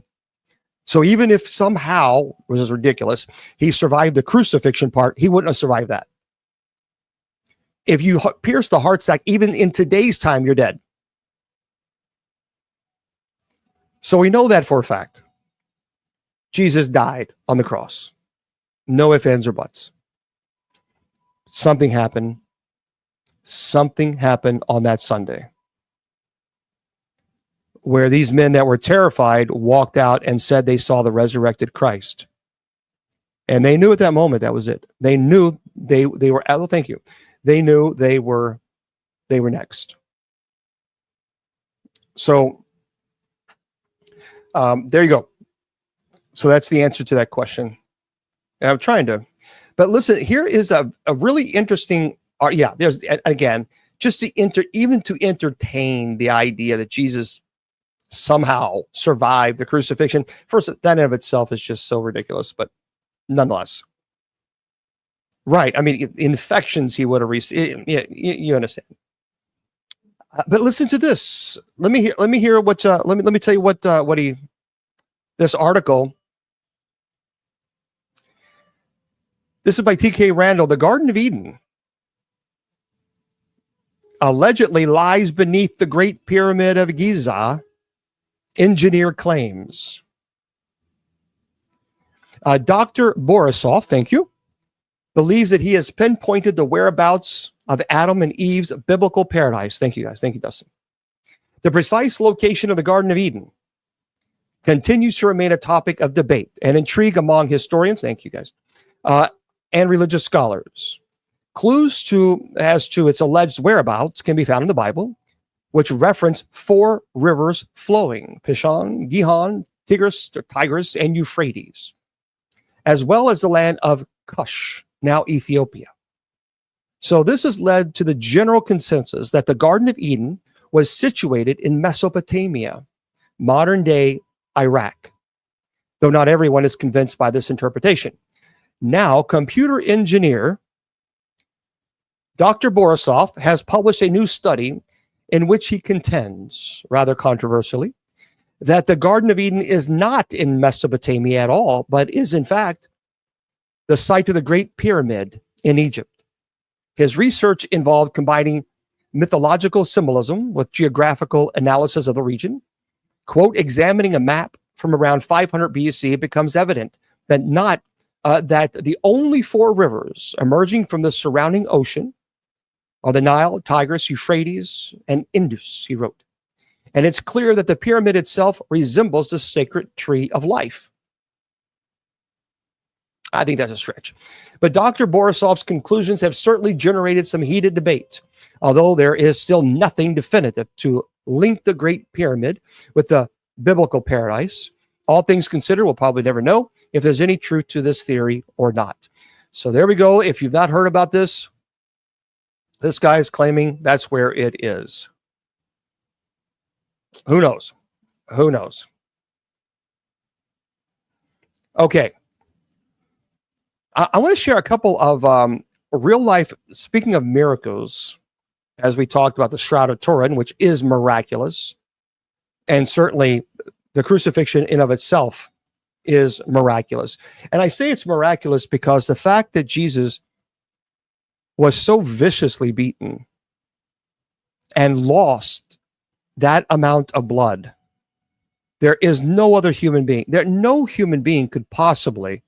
[SPEAKER 1] So even if somehow, which is ridiculous, he survived the crucifixion part, he wouldn't have survived that. If you pierce the heart sac, even in today's time, you're dead. So we know that for a fact. Jesus died on the cross. No ifs, ands, or buts. Something happened. Something happened on that Sunday where these men that were terrified walked out and said they saw the resurrected Christ. And they knew at that moment that was it. They knew they were, oh, thank you. They knew they were next. So there you go. So that's the answer to that question. And I'm trying to, but listen, here is a really interesting, there's, again, just to even to entertain the idea that Jesus somehow survived the crucifixion. First, that in of itself is just so ridiculous, but nonetheless. Right. I mean, infections he would have received. Yeah, you understand. But listen to this. Let me hear what, let me tell you what this article. This is by T.K. Randall. The Garden of Eden allegedly lies beneath the Great Pyramid of Giza, engineer claims. Dr. Borisov, thank you, believes that he has pinpointed the whereabouts of Adam and Eve's biblical paradise. Thank you, guys. Thank you, Dustin. The precise location of the Garden of Eden continues to remain a topic of debate and intrigue among historians. Thank you, guys. And religious scholars. Clues as to its alleged whereabouts can be found in the Bible, which reference 4 rivers flowing: Pishon, Gihon, Tigris, and Euphrates, as well as the land of Cush, now Ethiopia. So this has led to the general consensus that the Garden of Eden was situated in Mesopotamia, modern-day Iraq, though not everyone is convinced by this interpretation. Now, computer engineer Dr. Borisov has published a new study in which he contends, rather controversially, that the Garden of Eden is not in Mesopotamia at all, but is in fact the site of the Great Pyramid in Egypt. His research involved combining mythological symbolism with geographical analysis of the region. Quote, examining a map from around 500 BC, it becomes evident that that the only 4 rivers emerging from the surrounding ocean are the Nile, Tigris, Euphrates, and Indus, he wrote. And it's clear that the pyramid itself resembles the sacred tree of life. I think that's a stretch. But Dr. Borisov's conclusions have certainly generated some heated debate, although there is still nothing definitive to link the Great Pyramid with the biblical paradise. All things considered, we'll probably never know if there's any truth to this theory or not. So there we go. If you've not heard about this, this guy is claiming that's where it is. Who knows? Who knows? Okay. I want to share a couple of real life, speaking of miracles, as we talked about the Shroud of Turin, which is miraculous. And certainly the crucifixion in of itself is miraculous. And I say it's miraculous because the fact that Jesus was so viciously beaten and lost that amount of blood. There is no other human being. No human being could possibly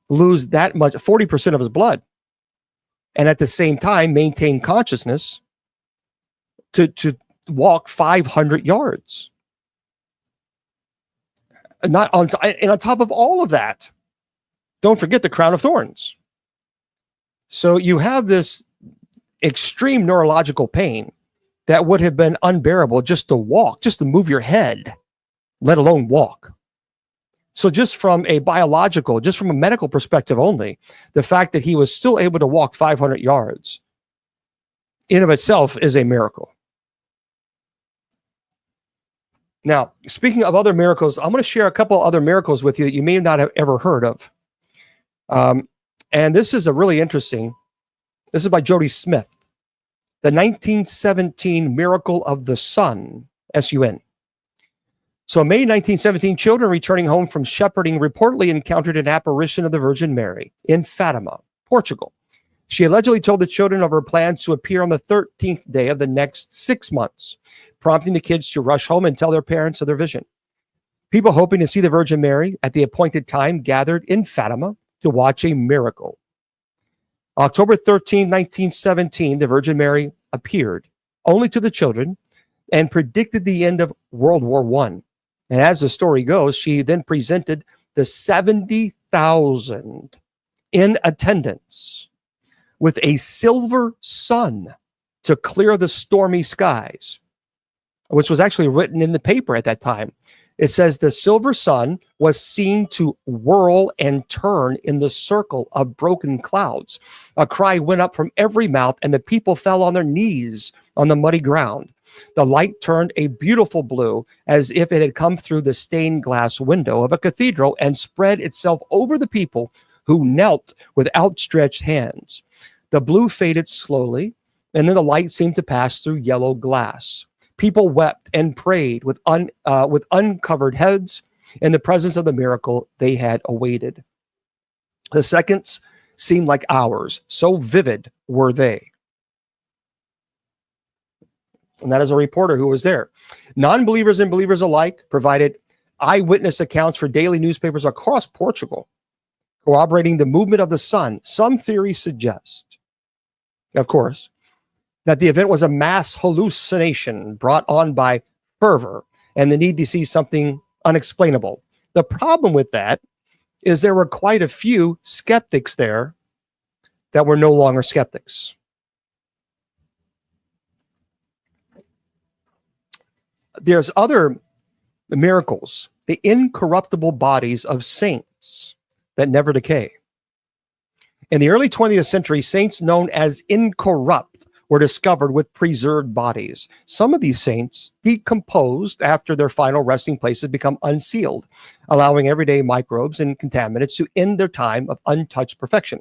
[SPEAKER 1] lose that much, 40% of his blood, and at the same time maintain consciousness to walk 500 yards. And on top of all of that, don't forget the crown of thorns. So you have this extreme neurological pain that would have been unbearable just to walk, just to move your head, let alone walk. So just from a biological, just from a medical perspective only, the fact that he was still able to walk 500 yards in of itself is a miracle. Now, speaking of other miracles, I'm going to share a couple other miracles with you that you may not have ever heard of. And this is a really interesting, this is by Jody Smith, the 1917 Miracle of the Sun, S-U-N. So in May 1917, children returning home from shepherding reportedly encountered an apparition of the Virgin Mary in Fatima, Portugal. She allegedly told the children of her plans to appear on the 13th day of the next 6 months, prompting the kids to rush home and tell their parents of their vision. People hoping to see the Virgin Mary at the appointed time gathered in Fatima to watch a miracle. October 13, 1917, the Virgin Mary appeared only to the children and predicted the end of World War I. And as the story goes, she then presented the 70,000 in attendance with a silver sun to clear the stormy skies, which was actually written in the paper at that time. It says the silver sun was seen to whirl and turn in the circle of broken clouds. A cry went up from every mouth, and the people fell on their knees on the muddy ground. The light turned a beautiful blue, as if it had come through the stained glass window of a cathedral and spread itself over the people who knelt with outstretched hands. The blue faded slowly, and then the light seemed to pass through yellow glass. People wept and prayed with uncovered heads in the presence of the miracle they had awaited. The seconds seemed like hours, so vivid were they. And that is a reporter who was there. Non-believers and believers alike provided eyewitness accounts for daily newspapers across Portugal, corroborating the movement of the sun. Some theories suggest, of course, that the event was a mass hallucination brought on by fervor and the need to see something unexplainable. The problem with that is there were quite a few skeptics there that were no longer skeptics. There's other miracles, the incorruptible bodies of saints that never decay. In the early 20th century, saints known as incorrupt were discovered with preserved bodies. Some of these saints decomposed after their final resting places become unsealed, allowing everyday microbes and contaminants to end their time of untouched perfection.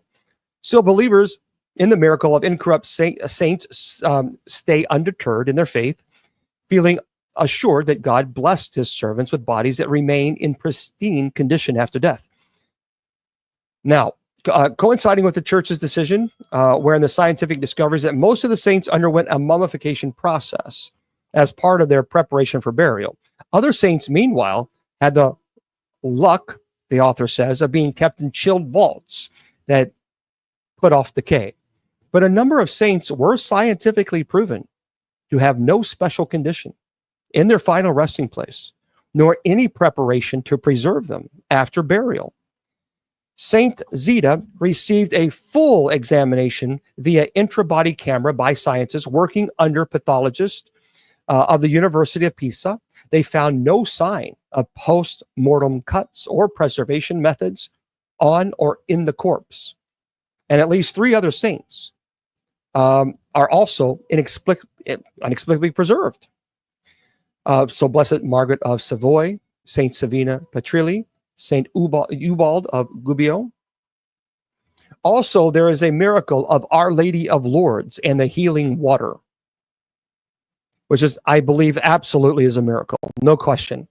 [SPEAKER 1] Still, believers in the miracle of incorrupt saints stay undeterred in their faith, feeling assured that God blessed his servants with bodies that remain in pristine condition after death. Now, coinciding with the church's decision, wherein the scientific discoveries that most of the saints underwent a mummification process as part of their preparation for burial. Other saints, meanwhile, had the luck, the author says, of being kept in chilled vaults that put off decay. But a number of saints were scientifically proven to have no special condition in their final resting place, nor any preparation to preserve them after burial. Saint Zita received a full examination via intra-body camera by scientists working under pathologists of the University of Pisa. They found no sign of post-mortem cuts or preservation methods on or in the corpse. And at least 3 other saints are also inexplicably preserved. So Blessed Margaret of Savoy, Saint Savina Petrilli, Saint Ubald of Gubbio. Also, there is a miracle of Our Lady of Lourdes and the healing water, which is, I believe, absolutely is a miracle, no question.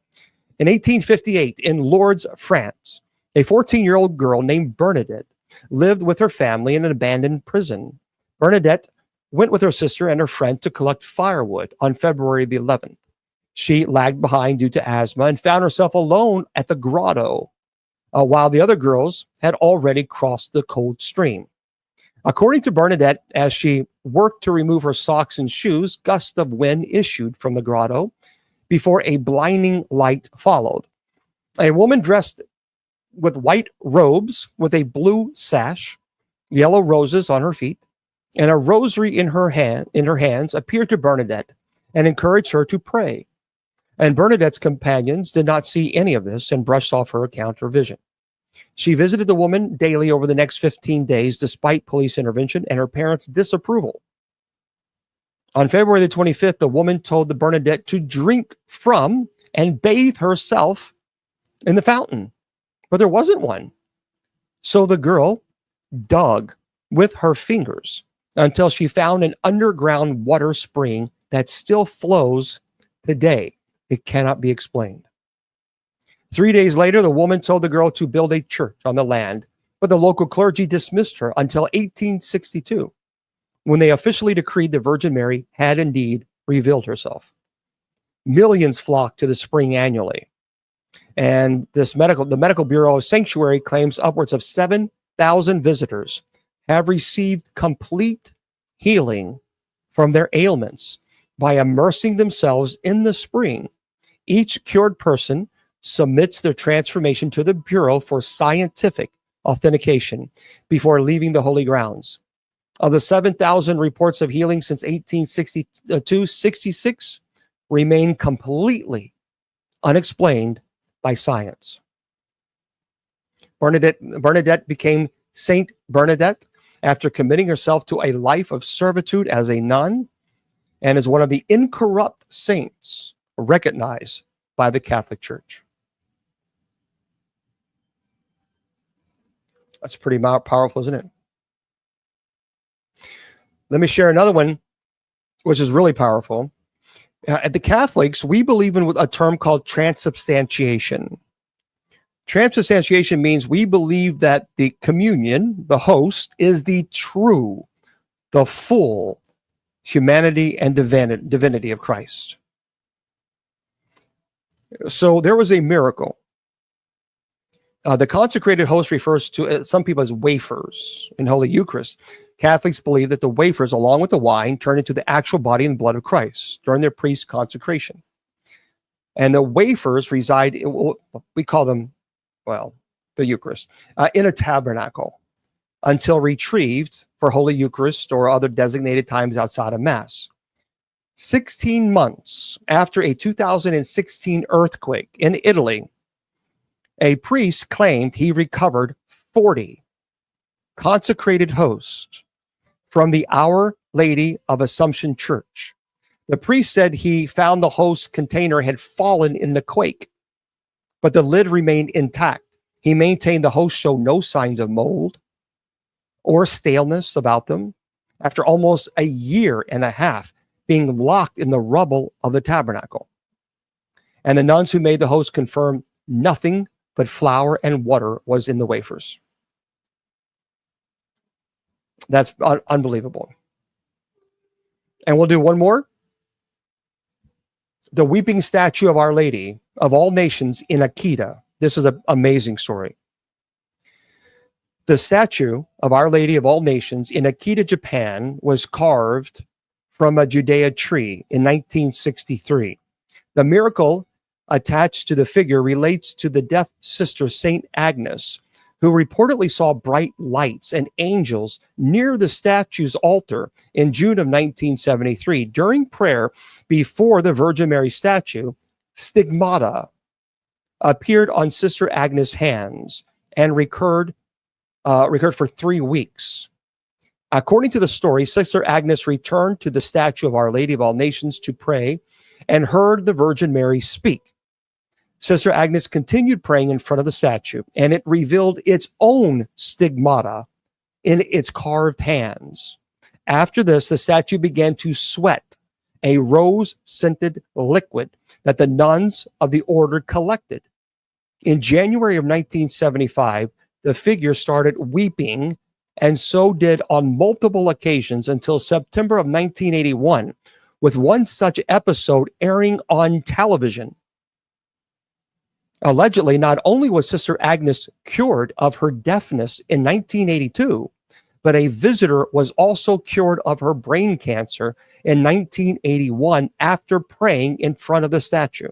[SPEAKER 1] In 1858, in Lourdes, France, a 14-year-old girl named Bernadette lived with her family in an abandoned prison. Bernadette went with her sister and her friend to collect firewood on February the 11th. She lagged behind due to asthma and found herself alone at the grotto, while the other girls had already crossed the cold stream. According to Bernadette, as she worked to remove her socks and shoes, gusts of wind issued from the grotto before a blinding light followed. A woman dressed with white robes with a blue sash, yellow roses on her feet, and a rosary in her hands appeared to Bernadette and encouraged her to pray. And Bernadette's companions did not see any of this and brushed off her account or vision. She visited the woman daily over the next 15 days, despite police intervention and her parents' disapproval. On February the 25th, the woman told the Bernadette to drink from and bathe herself in the fountain, but there wasn't one. So the girl dug with her fingers until she found an underground water spring that still flows today. It cannot be explained. 3 days later, the woman told the girl to build a church on the land, but the local clergy dismissed her until 1862, when they officially decreed the Virgin Mary had indeed revealed herself. Millions flocked to the spring annually. And the Medical Bureau of Sanctuary claims upwards of 7,000 visitors have received complete healing from their ailments by immersing themselves in the spring. Each cured person submits their transformation to the Bureau for scientific authentication before leaving the holy grounds. Of the 7,000 reports of healing since 1862, 66 remain completely unexplained by science. Bernadette became Saint Bernadette after committing herself to a life of servitude as a nun, and is one of the incorrupt saints recognized by the Catholic Church. That's pretty powerful, isn't it? Let me share another one, which is really powerful. At the Catholics, we believe in a term called transubstantiation. Transubstantiation means we believe that the communion, the host, is the true, the full humanity and divinity of Christ. So there was a miracle. The consecrated host refers to some people as wafers in Holy Eucharist. Catholics believe that the wafers, along with the wine, turn into the actual body and blood of Christ during their priest consecration. And the wafers reside, we call them, the Eucharist, in a tabernacle until retrieved for Holy Eucharist or other designated times outside of Mass. 16 months after a 2016 earthquake in Italy, a priest claimed he recovered 40 consecrated hosts from the Our Lady of Assumption Church. The priest said he found the host container had fallen in the quake, but the lid remained intact. He maintained the host showed no signs of mold or staleness about them after almost a year and a half being locked in the rubble of the tabernacle. And the nuns who made the host confirmed nothing but flour and water was in the wafers. That's unbelievable. And we'll do one more. The weeping statue of Our Lady of all nations in Akita. This is an amazing story. The statue of Our Lady of all nations in Akita, Japan, was carved from a Judea tree in 1963. The miracle attached to the figure relates to the deaf sister Saint Agnes, who reportedly saw bright lights and angels near the statue's altar in June of 1973. During prayer before the Virgin Mary statue, stigmata appeared on Sister Agnes' hands and recurred for 3 weeks. According to the story, Sister Agnes returned to the statue of Our Lady of all nations to pray and heard the Virgin Mary speak. Sister Agnes continued praying in front of the statue, and it revealed its own stigmata in its carved hands. After this, the statue began to sweat a rose-scented liquid that the nuns of the order collected. In January of 1975, the figure started weeping, and so did on multiple occasions until September of 1981, with one such episode airing on television. Allegedly, not only was Sister Agnes cured of her deafness in 1982, but a visitor was also cured of her brain cancer in 1981 after praying in front of the statue.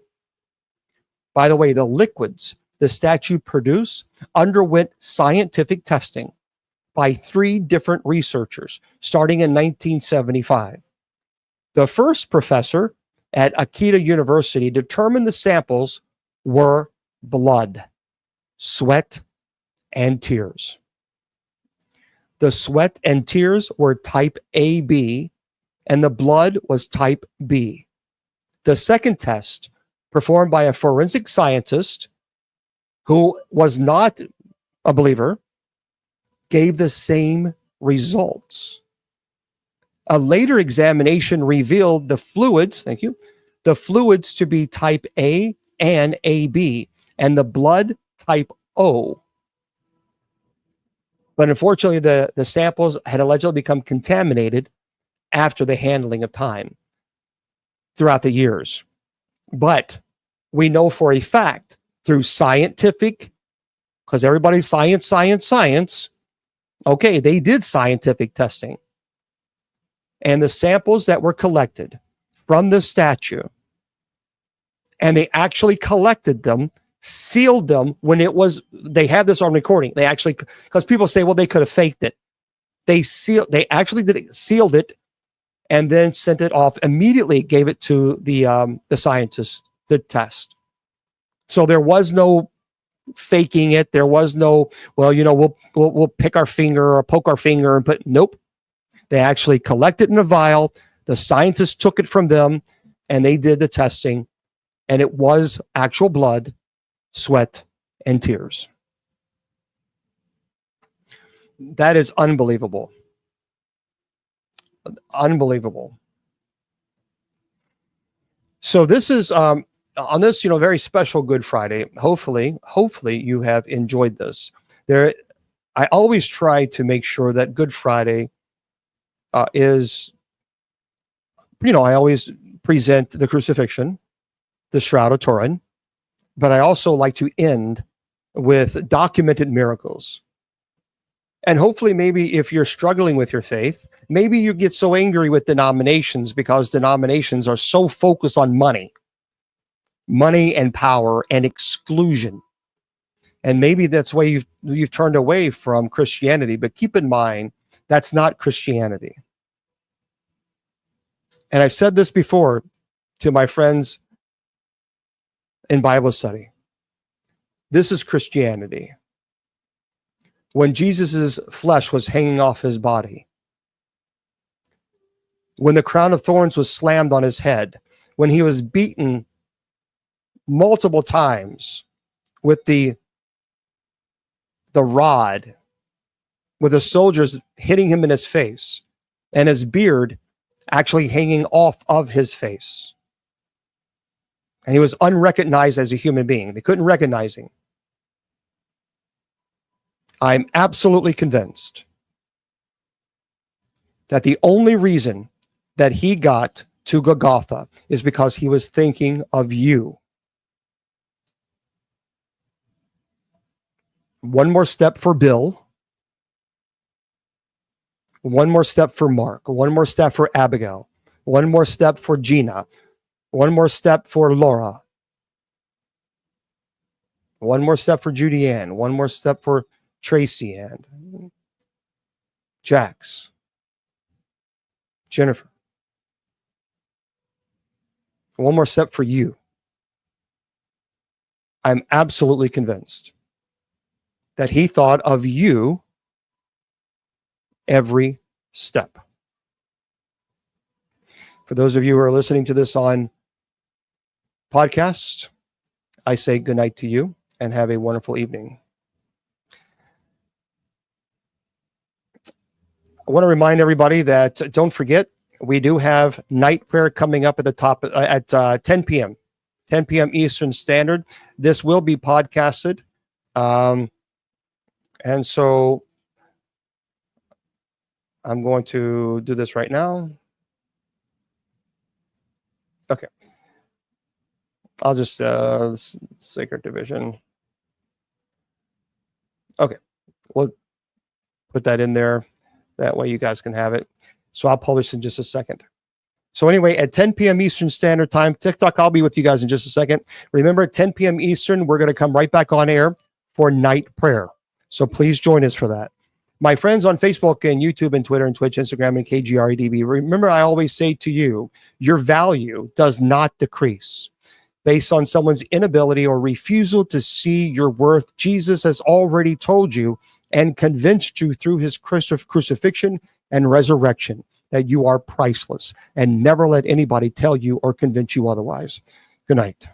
[SPEAKER 1] By the way, the liquids the statue produced underwent scientific testing by 3 different researchers starting in 1975. The first professor at Akita University determined the samples were blood, sweat, and tears. The sweat and tears were type AB, and the blood was type B. The second test, performed by a forensic scientist who was not a believer, gave the same results. A later examination revealed the fluids, the fluids to be type A and AB, and the blood type O. But unfortunately, the samples had allegedly become contaminated after the handling of time throughout the years. But we know for a fact through scientific, because everybody's science. Okay, they did scientific testing. And the samples that were collected from the statue, and they actually collected them, sealed them when it was, they have this on recording. They actually, because people say, well, they could have faked it. They actually did it, sealed it, and then sent it off, immediately gave it to the scientists to test. So there was no faking it. There was no, well, we'll pick our finger or poke our finger and put, nope. They actually collected it in a vial. The scientists took it from them, and they did the testing, and it was actual blood, sweat, and tears. That is unbelievable. Unbelievable. So this is on this, very special Good Friday. Hopefully you have enjoyed this. I always try to make sure that Good Friday is, I always present the Crucifixion, the Shroud of Turin, but I also like to end with documented miracles. And hopefully, maybe if you're struggling with your faith, maybe you get so angry with denominations because denominations are so focused on money and power and exclusion. And maybe that's why you've turned away from Christianity. But keep in mind, that's not Christianity. And I've said this before to my friends in Bible study. This is Christianity. When Jesus' flesh was hanging off his body, when the crown of thorns was slammed on his head, when he was beaten multiple times with the rod, with the soldiers hitting him in his face, and his beard actually hanging off of his face. And he was unrecognized as a human being. They couldn't recognize him. I'm absolutely convinced that the only reason that he got to Golgotha is because he was thinking of you. One more step for Bill. One more step for Mark. One more step for Abigail. One more step for Gina. One more step for Laura. One more step for Judy Ann. One more step for Tracy and Jax. Jennifer. One more step for you. I'm absolutely convinced that he thought of you every step. For those of you who are listening to this on podcast, I say good night to you and have a wonderful evening. I want to remind everybody that don't forget, we do have night prayer coming up at the top at 10 p.m. 10 p.m. Eastern Standard. This will be podcasted. And And so I'm going to do this right now. Okay. I'll just Sacred Division. Okay. We'll put that in there. That way you guys can have it. So I'll publish in just a second. So anyway, at 10 p.m. Eastern Standard Time, TikTok, I'll be with you guys in just a second. Remember, at 10 p.m. Eastern, we're going to come right back on air for night prayer. So please join us for that. My friends on Facebook and YouTube and Twitter and Twitch, Instagram, and KGREDB, remember I always say to you, your value does not decrease based on someone's inability or refusal to see your worth. Jesus has already told you and convinced you through his crucifixion and resurrection that you are priceless, and never let anybody tell you or convince you otherwise. Good night.